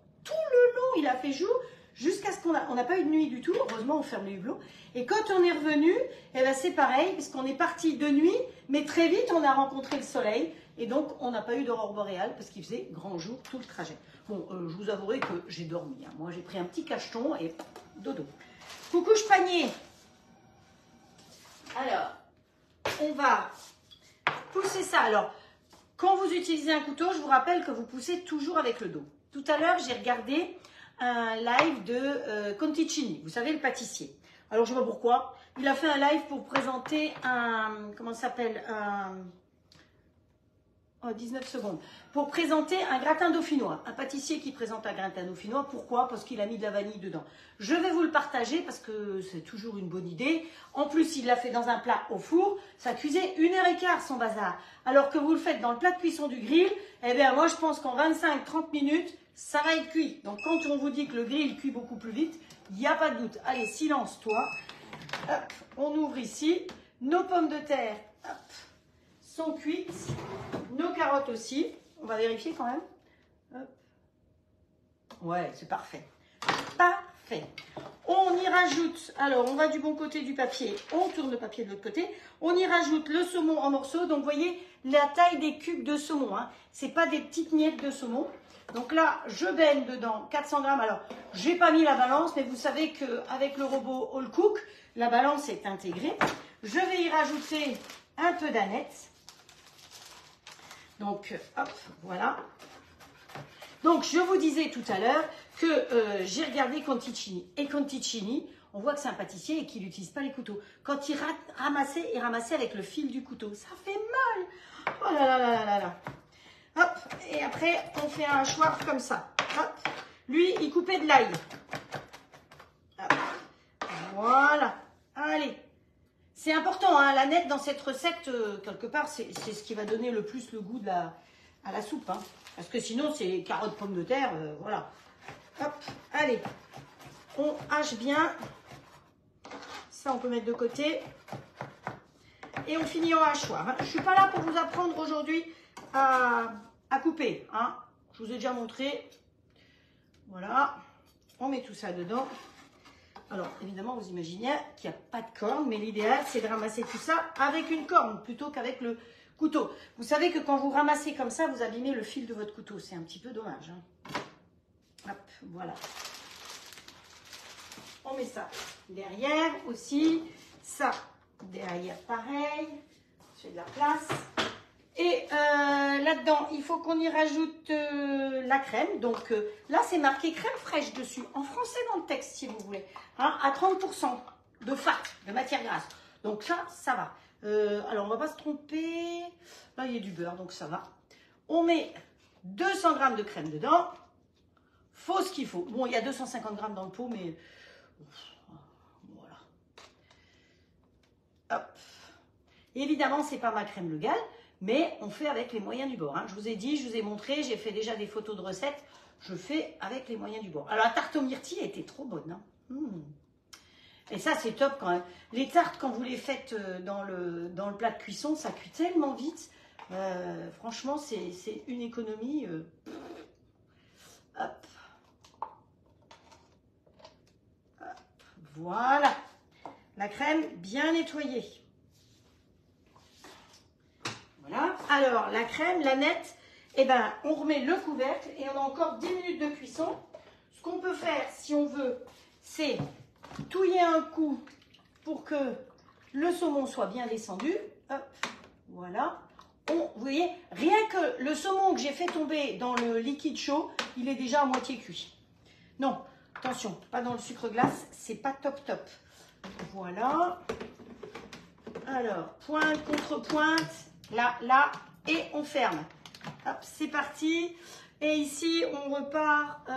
il a fait jour, jusqu'à ce qu'on n'a pas eu de nuit du tout. Heureusement, on ferme les hublots. Et quand on est revenu, eh ben c'est pareil, puisqu'on est parti de nuit, mais très vite, on a rencontré le soleil. Et donc, on n'a pas eu d'aurore boréale, parce qu'il faisait grand jour tout le trajet. Bon, je vous avouerai que j'ai dormi. Hein. Moi, j'ai pris un petit cacheton et dodo. Coucouche panier. Alors, on va pousser ça. Alors, quand vous utilisez un couteau, je vous rappelle que vous poussez toujours avec le dos. Tout à l'heure, j'ai regardé un live de Conticini, vous savez, le pâtissier. Alors, je ne sais pas pourquoi. Il a fait un live pour présenter un, comment ça s'appelle, un... Oh, 19 secondes. Pour présenter un gratin dauphinois. Un pâtissier qui présente un gratin dauphinois. Pourquoi? Parce qu'il a mis de la vanille dedans. Je vais vous le partager parce que c'est toujours une bonne idée. En plus, il l'a fait dans un plat au four. Ça cuisait 1h15 son bazar. Alors que vous le faites dans le plat de cuisson du grill, eh bien, moi, je pense qu'en 25-30 minutes, ça va être cuit. Donc, quand on vous dit que le grill cuit beaucoup plus vite, il n'y a pas de doute. Allez, silence-toi. Hop, on ouvre ici. Nos pommes de terre, hop, sont cuites. Nos carottes aussi. On va vérifier quand même. Hop. Ouais, c'est parfait. Parfait. On y rajoute, alors on va du bon côté du papier, on tourne le papier de l'autre côté. On y rajoute le saumon en morceaux. Donc, vous voyez la taille des cubes de saumon. Hein. Ce n'est pas des petites miettes de saumon. Donc là, je baigne dedans 400 grammes. Alors, je n'ai pas mis la balance, mais vous savez qu'avec le robot All Cook, la balance est intégrée. Je vais y rajouter un peu d'aneth. Donc, hop, voilà. Donc, je vous disais tout à l'heure que j'ai regardé Conticini. Et Conticini, on voit que c'est un pâtissier et qu'il n'utilise pas les couteaux. Quand il ramassait, il ramassait avec le fil du couteau. Ça fait mal. Oh là là là là là là. Hop, et après, on fait un hachoir comme ça. Hop. Lui, il coupait de l'ail. Voilà. Allez. C'est important, hein, la nette dans cette recette, quelque part, c'est ce qui va donner le plus le goût à la soupe. Hein. Parce que sinon, c'est carottes, pommes de terre, voilà. Hop, allez. On hache bien. Ça, on peut mettre de côté. Et on finit en hachoir. Hein. Je ne suis pas là pour vous apprendre aujourd'hui à couper. Hein. Je vous ai déjà montré. Voilà. On met tout ça dedans. Alors, évidemment, vous imaginez qu'il n'y a pas de corne, mais l'idéal, c'est de ramasser tout ça avec une corne plutôt qu'avec le couteau. Vous savez que quand vous ramassez comme ça, vous abîmez le fil de votre couteau. C'est un petit peu dommage. Hein. Hop, voilà. On met ça derrière aussi. Ça, derrière, pareil. J'ai de la place. Et là-dedans, il faut qu'on y rajoute la crème. Donc là, c'est marqué crème fraîche dessus, en français dans le texte, si vous voulez. Hein, à 30% de fat, de matière grasse. Donc ça va. Alors, on ne va pas se tromper. Là, il y a du beurre, donc ça va. On met 200 g de crème dedans. Faut ce qu'il faut. Bon, il y a 250 g dans le pot, mais voilà. Hop. Évidemment, c'est pas ma crème Le Gall. Mais on fait avec les moyens du bord. Hein. Je vous ai dit, je vous ai montré, j'ai fait déjà des photos de recettes. Je fais avec les moyens du bord. Alors, la tarte aux myrtilles était trop bonne. Hein. Et ça, c'est top quand même. Les tartes, quand vous les faites dans le plat de cuisson, ça cuit tellement vite. Franchement, c'est une économie. Hop. Hop. Voilà. La crème bien nettoyée. Voilà. Alors, la crème, la nette, eh ben, on remet le couvercle et on a encore 10 minutes de cuisson. Ce qu'on peut faire, si on veut, c'est touiller un coup pour que le saumon soit bien descendu. Hop, voilà. Vous voyez, rien que le saumon que j'ai fait tomber dans le liquide chaud, il est déjà à moitié cuit. Non, attention, pas dans le sucre glace, c'est pas top top. Voilà. Alors, pointe contre pointe, là, là, et on ferme. Hop, c'est parti. Et ici, on repart.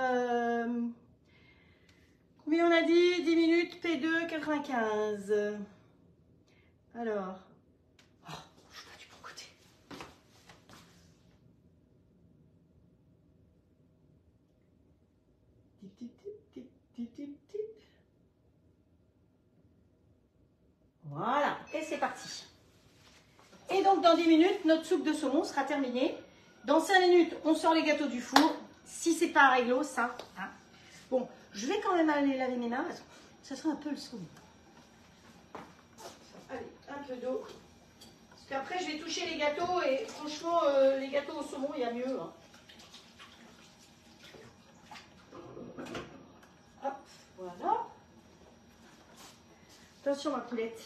Mais on a dit 10 minutes, P2, 95. Alors. Oh, je vais du bon côté. Voilà, et c'est parti. Et donc, dans 10 minutes, notre soupe de saumon sera terminée. Dans 5 minutes, on sort les gâteaux du four. Si c'est pas un réglo, ça. Hein. Bon, je vais quand même aller laver mes mains parce que ça sera un peu le saumon. Allez, un peu d'eau. Parce qu'après, je vais toucher les gâteaux et franchement, les gâteaux au saumon, il y a mieux. Hein. Hop, voilà. Attention, ma poulette.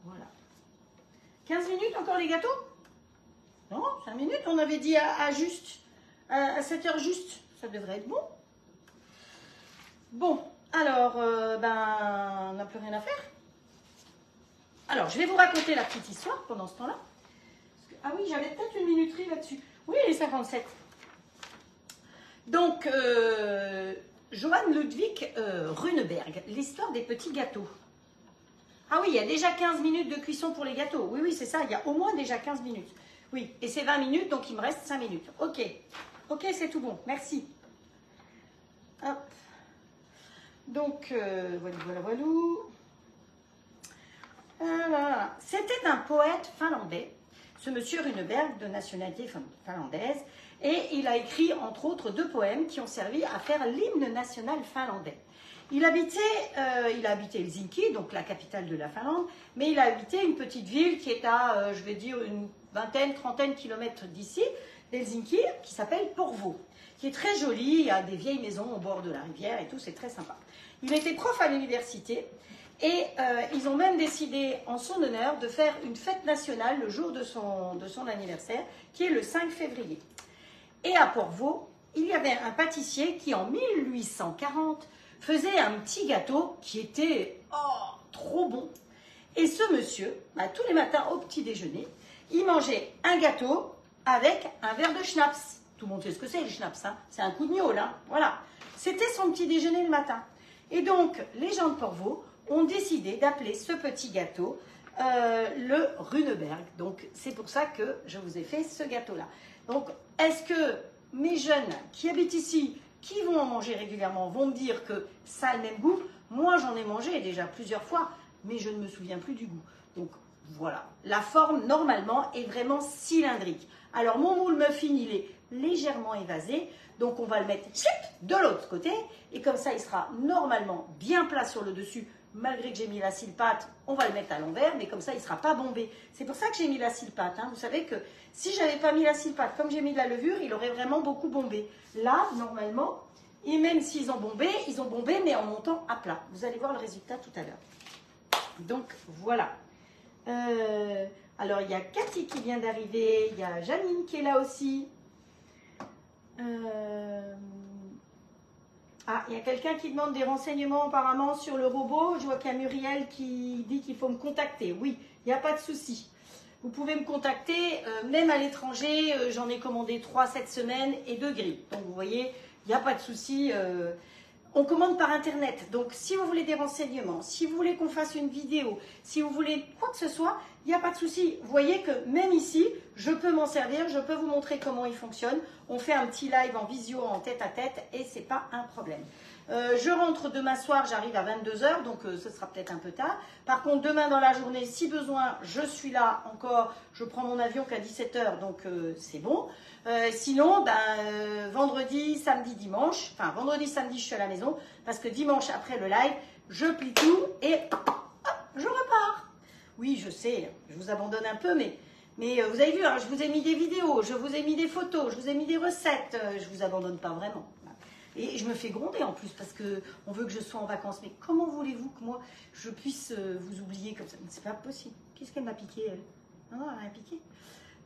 Voilà. 15 minutes encore les gâteaux? Non, 5 minutes. On avait dit à 7 heures juste. Ça devrait être bon. Bon, alors, ben, on n'a plus rien à faire. Alors, je vais vous raconter la petite histoire pendant ce temps-là. Ah oui, j'avais peut-être une minuterie là-dessus. Oui, les 57. Donc, Johann Ludwig Runeberg, l'histoire des petits gâteaux. Ah oui, il y a déjà 15 minutes de cuisson pour les gâteaux. Oui, oui, c'est ça, il y a au moins déjà 15 minutes. Oui, et c'est 20 minutes, donc il me reste 5 minutes. Ok, ok, c'est tout bon, merci. Hop. Donc, voilà, voilà. Voilà. C'était un poète finlandais, ce monsieur Runeberg, de nationalité finlandaise, et il a écrit, entre autres, 2 poèmes qui ont servi à faire l'hymne national finlandais. Il a habité Helsinki, donc la capitale de la Finlande, mais il a habité une petite ville qui est à, je vais dire, une vingtaine, trentaine kilomètres d'ici, d'Helsinki, qui s'appelle Porvoo, qui est très jolie. Il y a des vieilles maisons au bord de la rivière et tout, c'est très sympa. Il était prof à l'université et ils ont même décidé, en son honneur, de faire une fête nationale le jour de son anniversaire, qui est le 5 février. Et à Porvoo, il y avait un pâtissier qui, en 1840, faisait un petit gâteau qui était trop bon. Et ce monsieur, tous les matins au petit déjeuner, il mangeait un gâteau avec un verre de schnapps. Tout le monde sait ce que c'est le schnapps, hein. C'est un coup de gnôle, hein. Voilà. C'était son petit déjeuner le matin. Et donc, les gens de Porvoo ont décidé d'appeler ce petit gâteau le Runeberg. Donc, c'est pour ça que je vous ai fait ce gâteau-là. Donc, est-ce que mes jeunes qui habitent ici, qui vont en manger régulièrement, vont me dire que ça a le même goût? Moi, j'en ai mangé déjà plusieurs fois, mais je ne me souviens plus du goût. Donc, voilà. La forme, normalement, est vraiment cylindrique. Alors, mon moule muffin, il est légèrement évasé. Donc, on va le mettre de l'autre côté. Et comme ça, il sera normalement bien plat sur le dessus. Malgré que j'ai mis la scie pâte, on va le mettre à l'envers. Mais comme ça, il ne sera pas bombé. C'est pour ça que j'ai mis la scie pâte. Hein. Vous savez que si je n'avais pas mis la scie pâte, comme j'ai mis de la levure, il aurait vraiment beaucoup bombé. Là, normalement, et même s'ils ont bombé, mais en montant à plat. Vous allez voir le résultat tout à l'heure. Donc, voilà. Alors, il y a Cathy qui vient d'arriver. Il y a Janine qui est là aussi. Ah, il y a quelqu'un qui demande des renseignements apparemment sur le robot. Je vois qu'il y a Muriel qui dit qu'il faut me contacter. Oui, il n'y a pas de souci. Vous pouvez me contacter, même à l'étranger. J'en ai commandé 3 cette semaine et 2 grilles. Donc, vous voyez, il n'y a pas de souci. On commande par Internet. Donc, si vous voulez des renseignements, si vous voulez qu'on fasse une vidéo, si vous voulez quoi que ce soit, il n'y a pas de souci. Vous voyez que même ici, je peux m'en servir, je peux vous montrer comment il fonctionne. On fait un petit live en visio, en tête-à-tête, et ce n'est pas un problème. Je rentre demain soir, j'arrive à 22 h, donc ce sera peut-être un peu tard. Par contre, demain dans la journée, si besoin, je suis là encore. Je prends mon avion qu'à 17 h, donc c'est bon. Sinon, vendredi, samedi, dimanche. Enfin, vendredi, samedi, je suis à la maison. Parce que dimanche, après le live, je plie tout et hop, je repars. Oui, je sais, je vous abandonne un peu, mais vous avez vu, hein, je vous ai mis des vidéos, je vous ai mis des photos, je vous ai mis des recettes. Je vous abandonne pas vraiment. Et je me fais gronder en plus parce qu'on veut que je sois en vacances. Mais comment voulez-vous que moi, je puisse vous oublier comme ça? C'est pas possible. Qu'est-ce qu'elle m'a piqué, elle? Non, elle m'a rien piqué.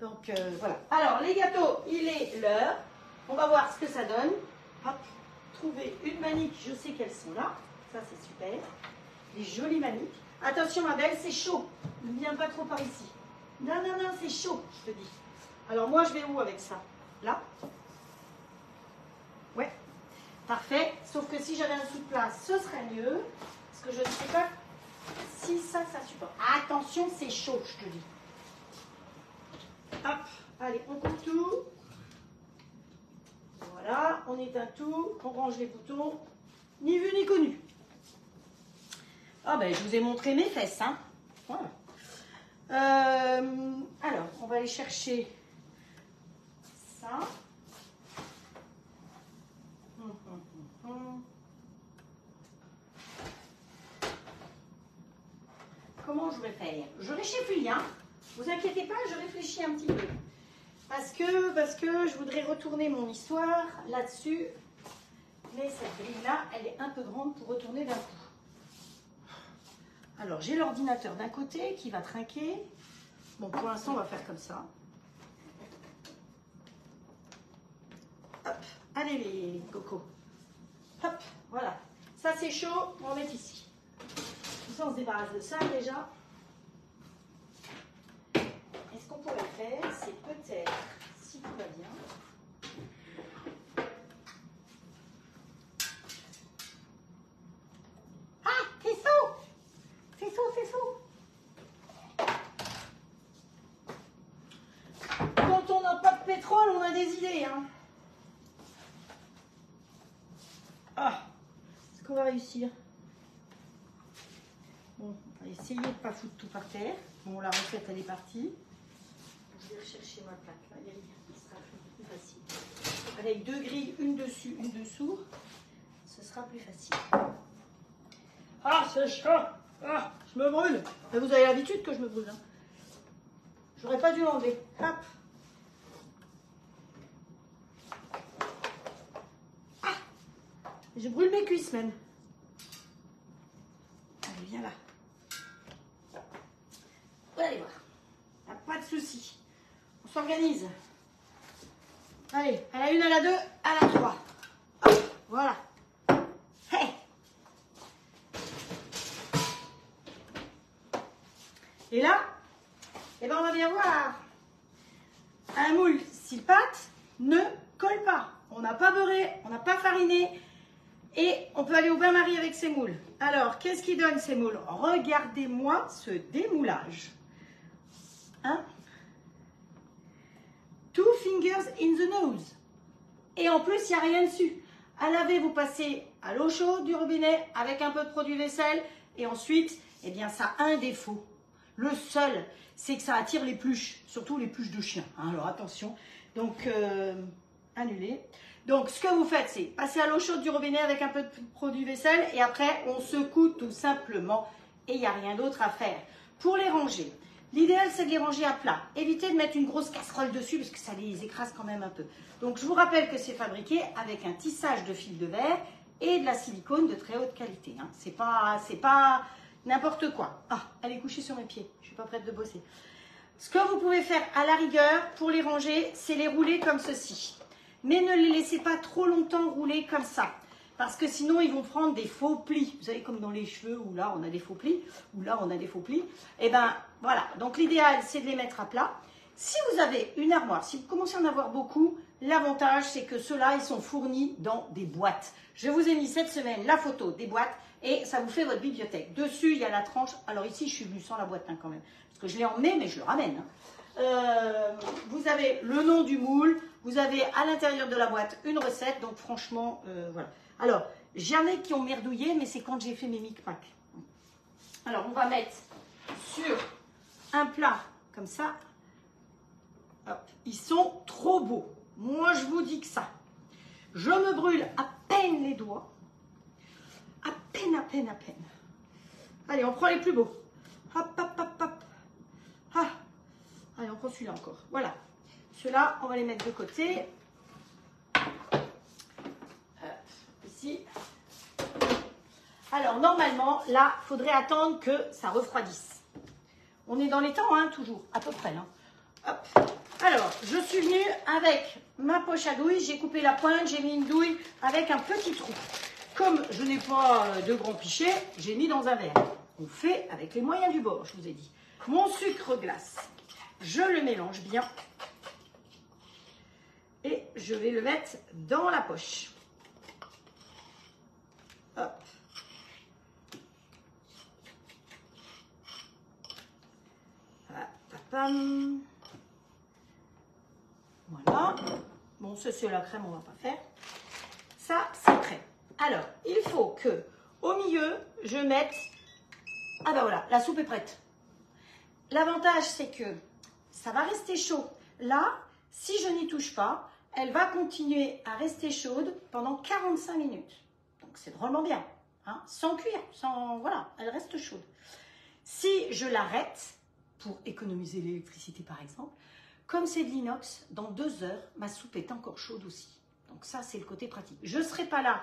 Donc, voilà. Alors, les gâteaux, il est l'heure. On va voir ce que ça donne. Hop, trouver une manique. Je sais qu'elles sont là. Ça, c'est super. Des jolies maniques. Attention, ma belle, c'est chaud. Ne viens pas trop par ici. Non, non, non, c'est chaud, je te dis. Alors, moi, je vais où avec ça? Là? Ouais. Parfait, sauf que si j'avais un sous-place, ce serait mieux, parce que je ne sais pas si ça supporte. Attention, c'est chaud, je te dis. Hop, allez, on coupe tout. Voilà, on éteint tout, on range les boutons, ni vu ni connu. Ah ben, je vous ai montré mes fesses, hein. Voilà. Alors, on va aller chercher ça. Comment je vais faire? Je réfléchis, hein. Vous inquiétez pas, je réfléchis un petit peu. Parce que je voudrais retourner mon histoire là-dessus. Mais cette grille-là, elle est un peu grande pour retourner d'un coup. Alors, j'ai l'ordinateur d'un côté qui va trinquer. Bon, pour l'instant, on va faire comme ça. Hop, allez les cocos. Hop, voilà. Ça, c'est chaud, on va mettre ici. Comme ça, on se débarrasse de ça déjà. Et ce qu'on pourrait faire, c'est peut-être, si tout va bien, ah, c'est chaud! C'est chaud, c'est chaud! Quand on n'a pas de pétrole, on a des idées, hein. Ah, est-ce qu'on va réussir? Bon, on va essayer de ne pas foutre tout par terre. Bon, la recette, elle est partie. Je vais rechercher ma plaque. Là, ce sera plus facile. Avec deux grilles, une dessus, une dessous, ce sera plus facile. Ah, c'est chaud! Ah, je me brûle. Mais vous avez l'habitude que je me brûle. Hein. J'aurais pas dû l'enlever. Hop. Ah, je brûle mes cuisses même. Allez, viens là. Vous allez voir. Pas de souci. On s'organise. Allez, à la 1, à la 2, à la 3. Hop, voilà. Hey. Et là, eh ben on va bien voir. Un moule, si le pâte ne colle pas. On n'a pas beurré, on n'a pas fariné. Et on peut aller au bain-marie avec ces moules. Alors, qu'est-ce qui donne ces moules? Regardez-moi ce démoulage. Hein? 2 fingers in the nose. Et en plus, il n'y a rien dessus. À laver, vous passez à l'eau chaude du robinet avec un peu de produit vaisselle. Et ensuite, eh bien, ça a un défaut. Le seul, c'est que ça attire les pluches. Surtout les pluches de chien. Hein, alors, attention. Donc, annulé. Donc, ce que vous faites, c'est passer à l'eau chaude du robinet avec un peu de produit vaisselle. Et après, on secoue tout simplement. Et il n'y a rien d'autre à faire. Pour les ranger, l'idéal, c'est de les ranger à plat. Évitez de mettre une grosse casserole dessus parce que ça les écrase quand même un peu. Donc, je vous rappelle que c'est fabriqué avec un tissage de fil de verre et de la silicone de très haute qualité. Hein. C'est pas n'importe quoi. Ah, elle est couchée sur mes pieds. Je ne suis pas prête de bosser. Ce que vous pouvez faire à la rigueur pour les ranger, c'est les rouler comme ceci. Mais ne les laissez pas trop longtemps rouler comme ça. Parce que sinon, ils vont prendre des faux plis. Vous savez, comme dans les cheveux, où là, on a des faux plis, ou là, on a des faux plis. Et bien, voilà. Donc, l'idéal, c'est de les mettre à plat. Si vous avez une armoire, si vous commencez à en avoir beaucoup, l'avantage, c'est que ceux-là, ils sont fournis dans des boîtes. Je vous ai mis cette semaine la photo des boîtes et ça vous fait votre bibliothèque. Dessus, il y a la tranche. Alors ici, je suis venue sans la boîte hein, quand même. Parce que je l'ai emmené, mais je le ramène. Hein. Vous avez le nom du moule. Vous avez à l'intérieur de la boîte une recette. Donc, franchement, voilà. Alors, J'en ai qui ont merdouillé, mais c'est quand j'ai fait mes micmacs. Alors, on va mettre sur un plat comme ça. Hop, ils sont trop beaux. Moi, je vous dis que ça. Je me brûle à peine les doigts. À peine, à peine, à peine. Allez, on prend les plus beaux. Hop, hop, hop, hop. Ah. Allez, on prend celui-là encore. Voilà. Ceux-là, on va les mettre de côté. Ici. Alors, normalement, là, il faudrait attendre que ça refroidisse. On est dans les temps, hein, toujours, à peu près. Hein. Hop. Alors, je suis venue avec ma poche à douille. J'ai coupé la pointe, j'ai mis une douille avec un petit trou. Comme je n'ai pas de grand pichet, j'ai mis dans un verre. On fait avec les moyens du bord, je vous ai dit. Mon sucre glace, je le mélange bien. Et je vais le mettre dans la poche. Hop. Voilà. Bon, ça c'est la crème, on va pas faire. Ça, c'est prêt. Alors, il faut que, au milieu, je mette... Ah ben voilà, la soupe est prête. L'avantage, c'est que ça va rester chaud. Là, si je n'y touche pas, elle va continuer à rester chaude pendant 45 minutes. Donc, c'est drôlement bien. Hein, sans cuire, sans... Voilà, elle reste chaude. Si je l'arrête, pour économiser l'électricité par exemple, comme c'est de l'inox, dans 2 heures, ma soupe est encore chaude aussi. Donc ça, c'est le côté pratique. Je ne serai pas là.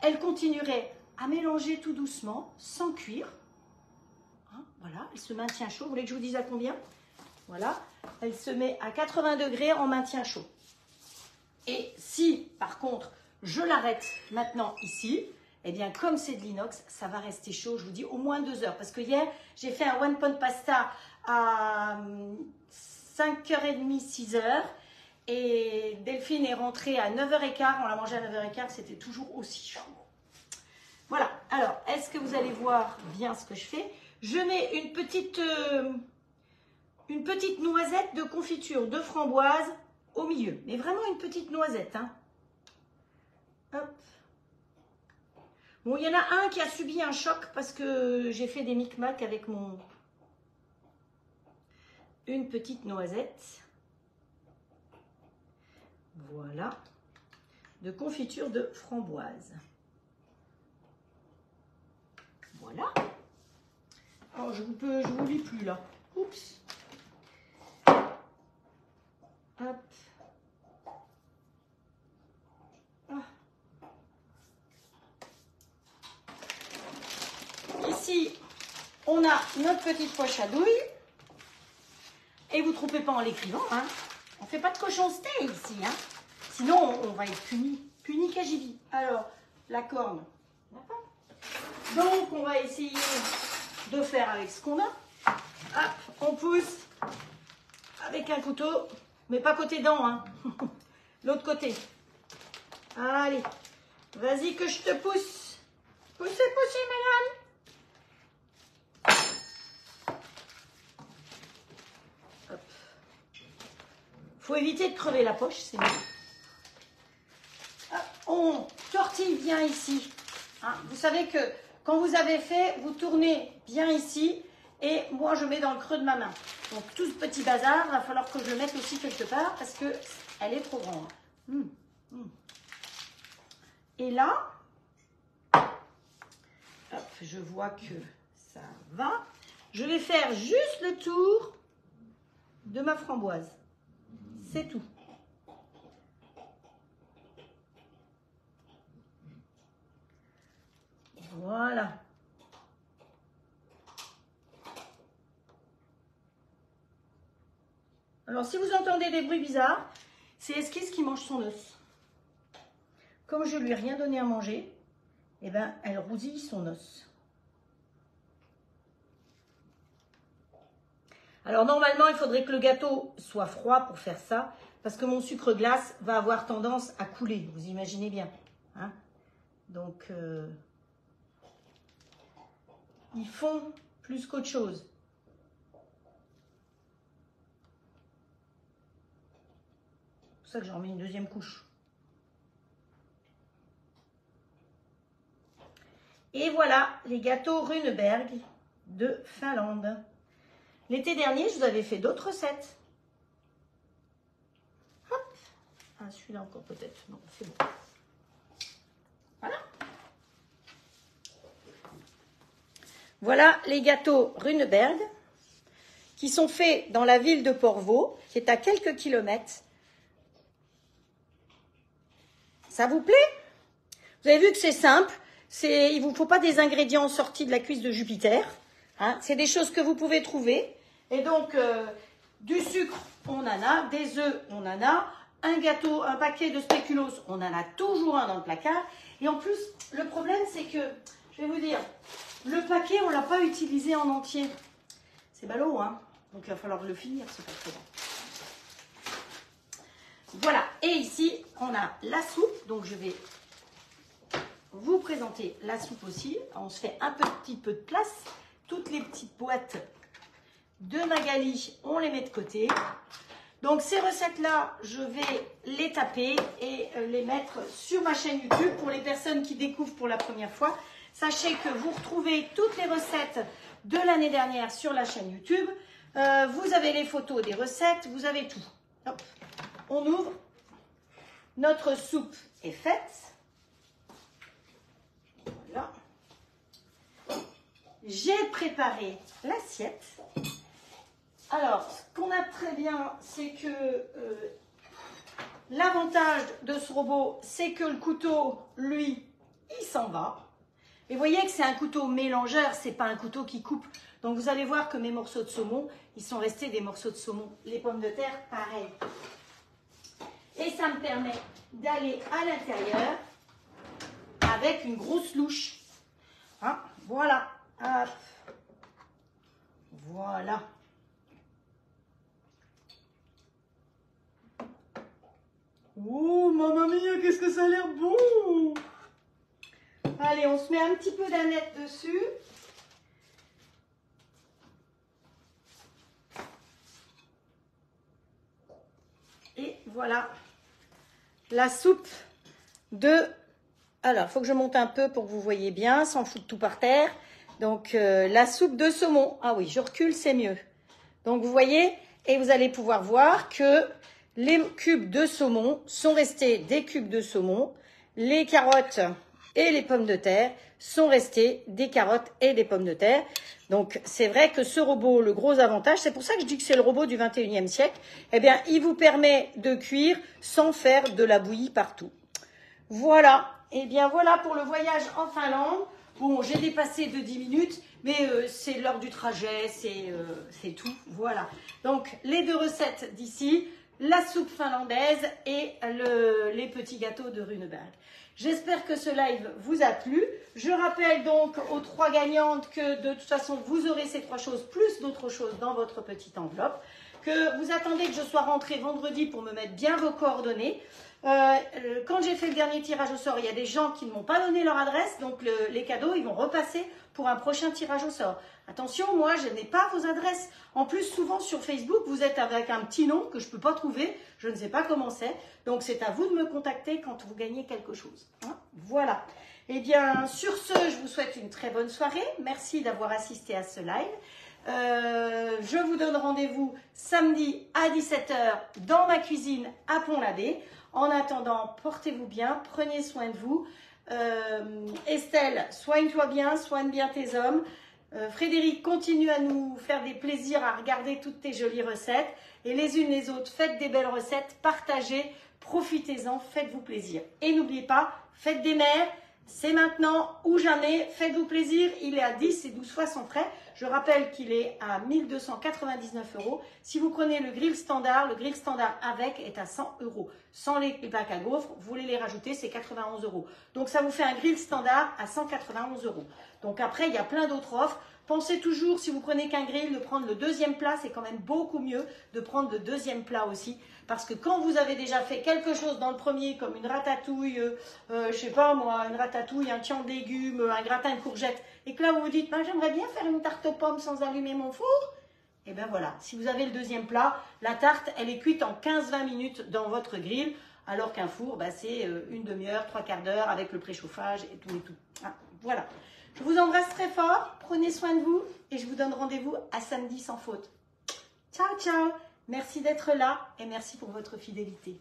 Elle continuerait à mélanger tout doucement, sans cuire. Hein, voilà, elle se maintient chaud. Vous voulez que je vous dise à combien? Voilà, elle se met à 80 degrés en maintien chaud. Et si, par contre, je l'arrête maintenant ici, eh bien, comme c'est de l'inox, ça va rester chaud, je vous dis, au moins 2 heures. Parce que hier, j'ai fait un one pot pasta à 5h30, 6h. Et Delphine est rentrée à 9h15. On l'a mangé à 9h15, c'était toujours aussi chaud. Voilà. Alors, est-ce que vous allez voir bien ce que je fais? Je mets une petite noisette de confiture de framboise au milieu. Mais vraiment une petite noisette. Hein. Hop. Bon, il y en a un qui a subi un choc parce que j'ai fait des micmacs avec mon... Une petite noisette. Voilà. De confiture de framboise. Voilà. Oh, je vous lis plus là. Oups. Hop. Ah. Ici, on a notre petite poche à douille. Et vous ne trompez pas en l'écrivant. Hein. On ne fait pas de cochonceté ici. Hein. Sinon, on va être puni. Puni KGB. Alors, la corne. Donc, on va essayer de faire avec ce qu'on a. Hop, on pousse avec un couteau. Mais pas côté dent, hein. L'autre côté. Allez. Vas-y que je te pousse. Poussez, poussez, madame. Hop. Faut éviter de crever la poche, c'est mieux. Hop, on tortille bien ici. Hein, vous savez que quand vous avez fait, vous tournez bien ici. Et moi, je mets dans le creux de ma main. Donc, tout ce petit bazar, il va falloir que je le mette aussi quelque part parce qu'elle est trop grande. Et là, hop, je vois que ça va. Je vais faire juste le tour de ma framboise. C'est tout. Voilà. Alors, si vous entendez des bruits bizarres, c'est Esquisse qui mange son os. Comme je lui ai rien donné à manger, eh ben, elle rousille son os. Alors, normalement, il faudrait que le gâteau soit froid pour faire ça, parce que mon sucre glace va avoir tendance à couler, vous imaginez bien. Hein? Donc, ils font plus qu'autre chose. C'est pour ça que j'en mets une deuxième couche. Et voilà les gâteaux Runeberg de Finlande. L'été dernier, je vous avais fait d'autres recettes. Hop. Ah, celui-là encore peut-être. Non, c'est bon. Voilà. Voilà les gâteaux Runeberg qui sont faits dans la ville de Porvoo, qui est à quelques kilomètres. Ça vous plaît? Vous avez vu que c'est simple. Il ne vous faut pas des ingrédients sortis de la cuisse de Jupiter. Hein, c'est des choses que vous pouvez trouver. Et donc, du sucre, on en a. Des œufs, on en a. Un gâteau, un paquet de spéculoos, on en a toujours un dans le placard. Et en plus, le problème, c'est que, je vais vous dire, le paquet, on ne l'a pas utilisé en entier. C'est ballot, hein. Donc, il va falloir le finir, c'est pas très bon. Voilà. Et ici, on a la soupe. Donc, je vais vous présenter la soupe aussi. On se fait un petit peu de place. Toutes les petites boîtes de Magali, on les met de côté. Donc ces recettes-là, je vais les taper et les mettre sur ma chaîne YouTube pour les personnes qui découvrent pour la première fois. Sachez que vous retrouvez toutes les recettes de l'année dernière sur la chaîne YouTube. Vous avez les photos des recettes, vous avez tout. Hop. On ouvre. Notre soupe est faite. Voilà. J'ai préparé l'assiette. Alors, ce qu'on a très bien, c'est que l'avantage de ce robot, c'est que le couteau, lui, il s'en va. Et vous voyez que c'est un couteau mélangeur, c'est pas un couteau qui coupe. Donc, vous allez voir que mes morceaux de saumon, ils sont restés des morceaux de saumon. Les pommes de terre, pareil. Et ça me permet d'aller à l'intérieur avec une grosse louche. Hein, voilà. Hop. Voilà. Oh, mamma mia, qu'est-ce que ça a l'air bon! Allez, on se met un petit peu d'aneth dessus. Et voilà la soupe de... Alors, il faut que je monte un peu pour que vous voyez bien, sans foutre tout par terre. Donc, la soupe de saumon. Ah oui, je recule, c'est mieux. Donc, vous voyez, et vous allez pouvoir voir que les cubes de saumon sont restés des cubes de saumon. Les carottes et les pommes de terre sont restés des carottes et des pommes de terre. Donc, c'est vrai que ce robot, le gros avantage, c'est pour ça que je dis que c'est le robot du 21e siècle, eh bien, il vous permet de cuire sans faire de la bouillie partout. Voilà. Eh bien, voilà pour le voyage en Finlande. Bon, j'ai dépassé de 10 minutes, mais c'est l'heure du trajet, c'est tout. Voilà. Donc, les deux recettes d'ici, la soupe finlandaise et les petits gâteaux de Runeberg. J'espère que ce live vous a plu. Je rappelle donc aux 3 gagnantes que de toute façon, vous aurez ces 3 choses plus d'autres choses dans votre petite enveloppe. Que vous attendez que je sois rentrée vendredi pour me mettre bien vos coordonnées. Quand j'ai fait le dernier tirage au sort, il y a des gens qui ne m'ont pas donné leur adresse, donc les cadeaux, ils vont repasser pour un prochain tirage au sort. Attention, moi, je n'ai pas vos adresses. En plus, souvent sur Facebook, vous êtes avec un petit nom que je ne peux pas trouver, je ne sais pas comment c'est. Donc, c'est à vous de me contacter quand vous gagnez quelque chose. Hein, voilà. Eh bien, sur ce, je vous souhaite une très bonne soirée. Merci d'avoir assisté à ce live. Je vous donne rendez-vous samedi à 17 h dans ma cuisine à Pont-l'Abbé. En attendant, portez-vous bien, prenez soin de vous. Estelle, soigne-toi bien, soigne bien tes hommes. Frédéric, continue à nous faire des plaisirs à regarder toutes tes jolies recettes. Et les unes les autres, faites des belles recettes, partagez, profitez-en, faites-vous plaisir. Et n'oubliez pas, faites des mères, c'est maintenant ou jamais, faites-vous plaisir. Il est à 10 et 12 fois son frais. Je rappelle qu'il est à 1299 €. Si vous prenez le grill standard avec est à 100 €. Sans les plaques à gaufres, vous voulez les rajouter, c'est 91 €. Donc ça vous fait un grill standard à 191 €. Donc après, il y a plein d'autres offres. Pensez toujours, si vous prenez qu'un grill, de prendre le deuxième plat. C'est quand même beaucoup mieux de prendre le deuxième plat aussi. Parce que quand vous avez déjà fait quelque chose dans le premier, comme une ratatouille, je sais pas moi, une ratatouille, un tian de légumes, un gratin de courgettes, et que là vous vous dites, bah, j'aimerais bien faire une tarte aux pommes sans allumer mon four, et bien voilà, si vous avez le deuxième plat, la tarte, elle est cuite en 15-20 minutes dans votre grill, alors qu'un four, bah, c'est une demi-heure, 3/4 d'heure avec le préchauffage et tout et tout. Ah, voilà. Je vous embrasse très fort, prenez soin de vous et je vous donne rendez-vous à samedi sans faute. Ciao, ciao. Merci d'être là et merci pour votre fidélité.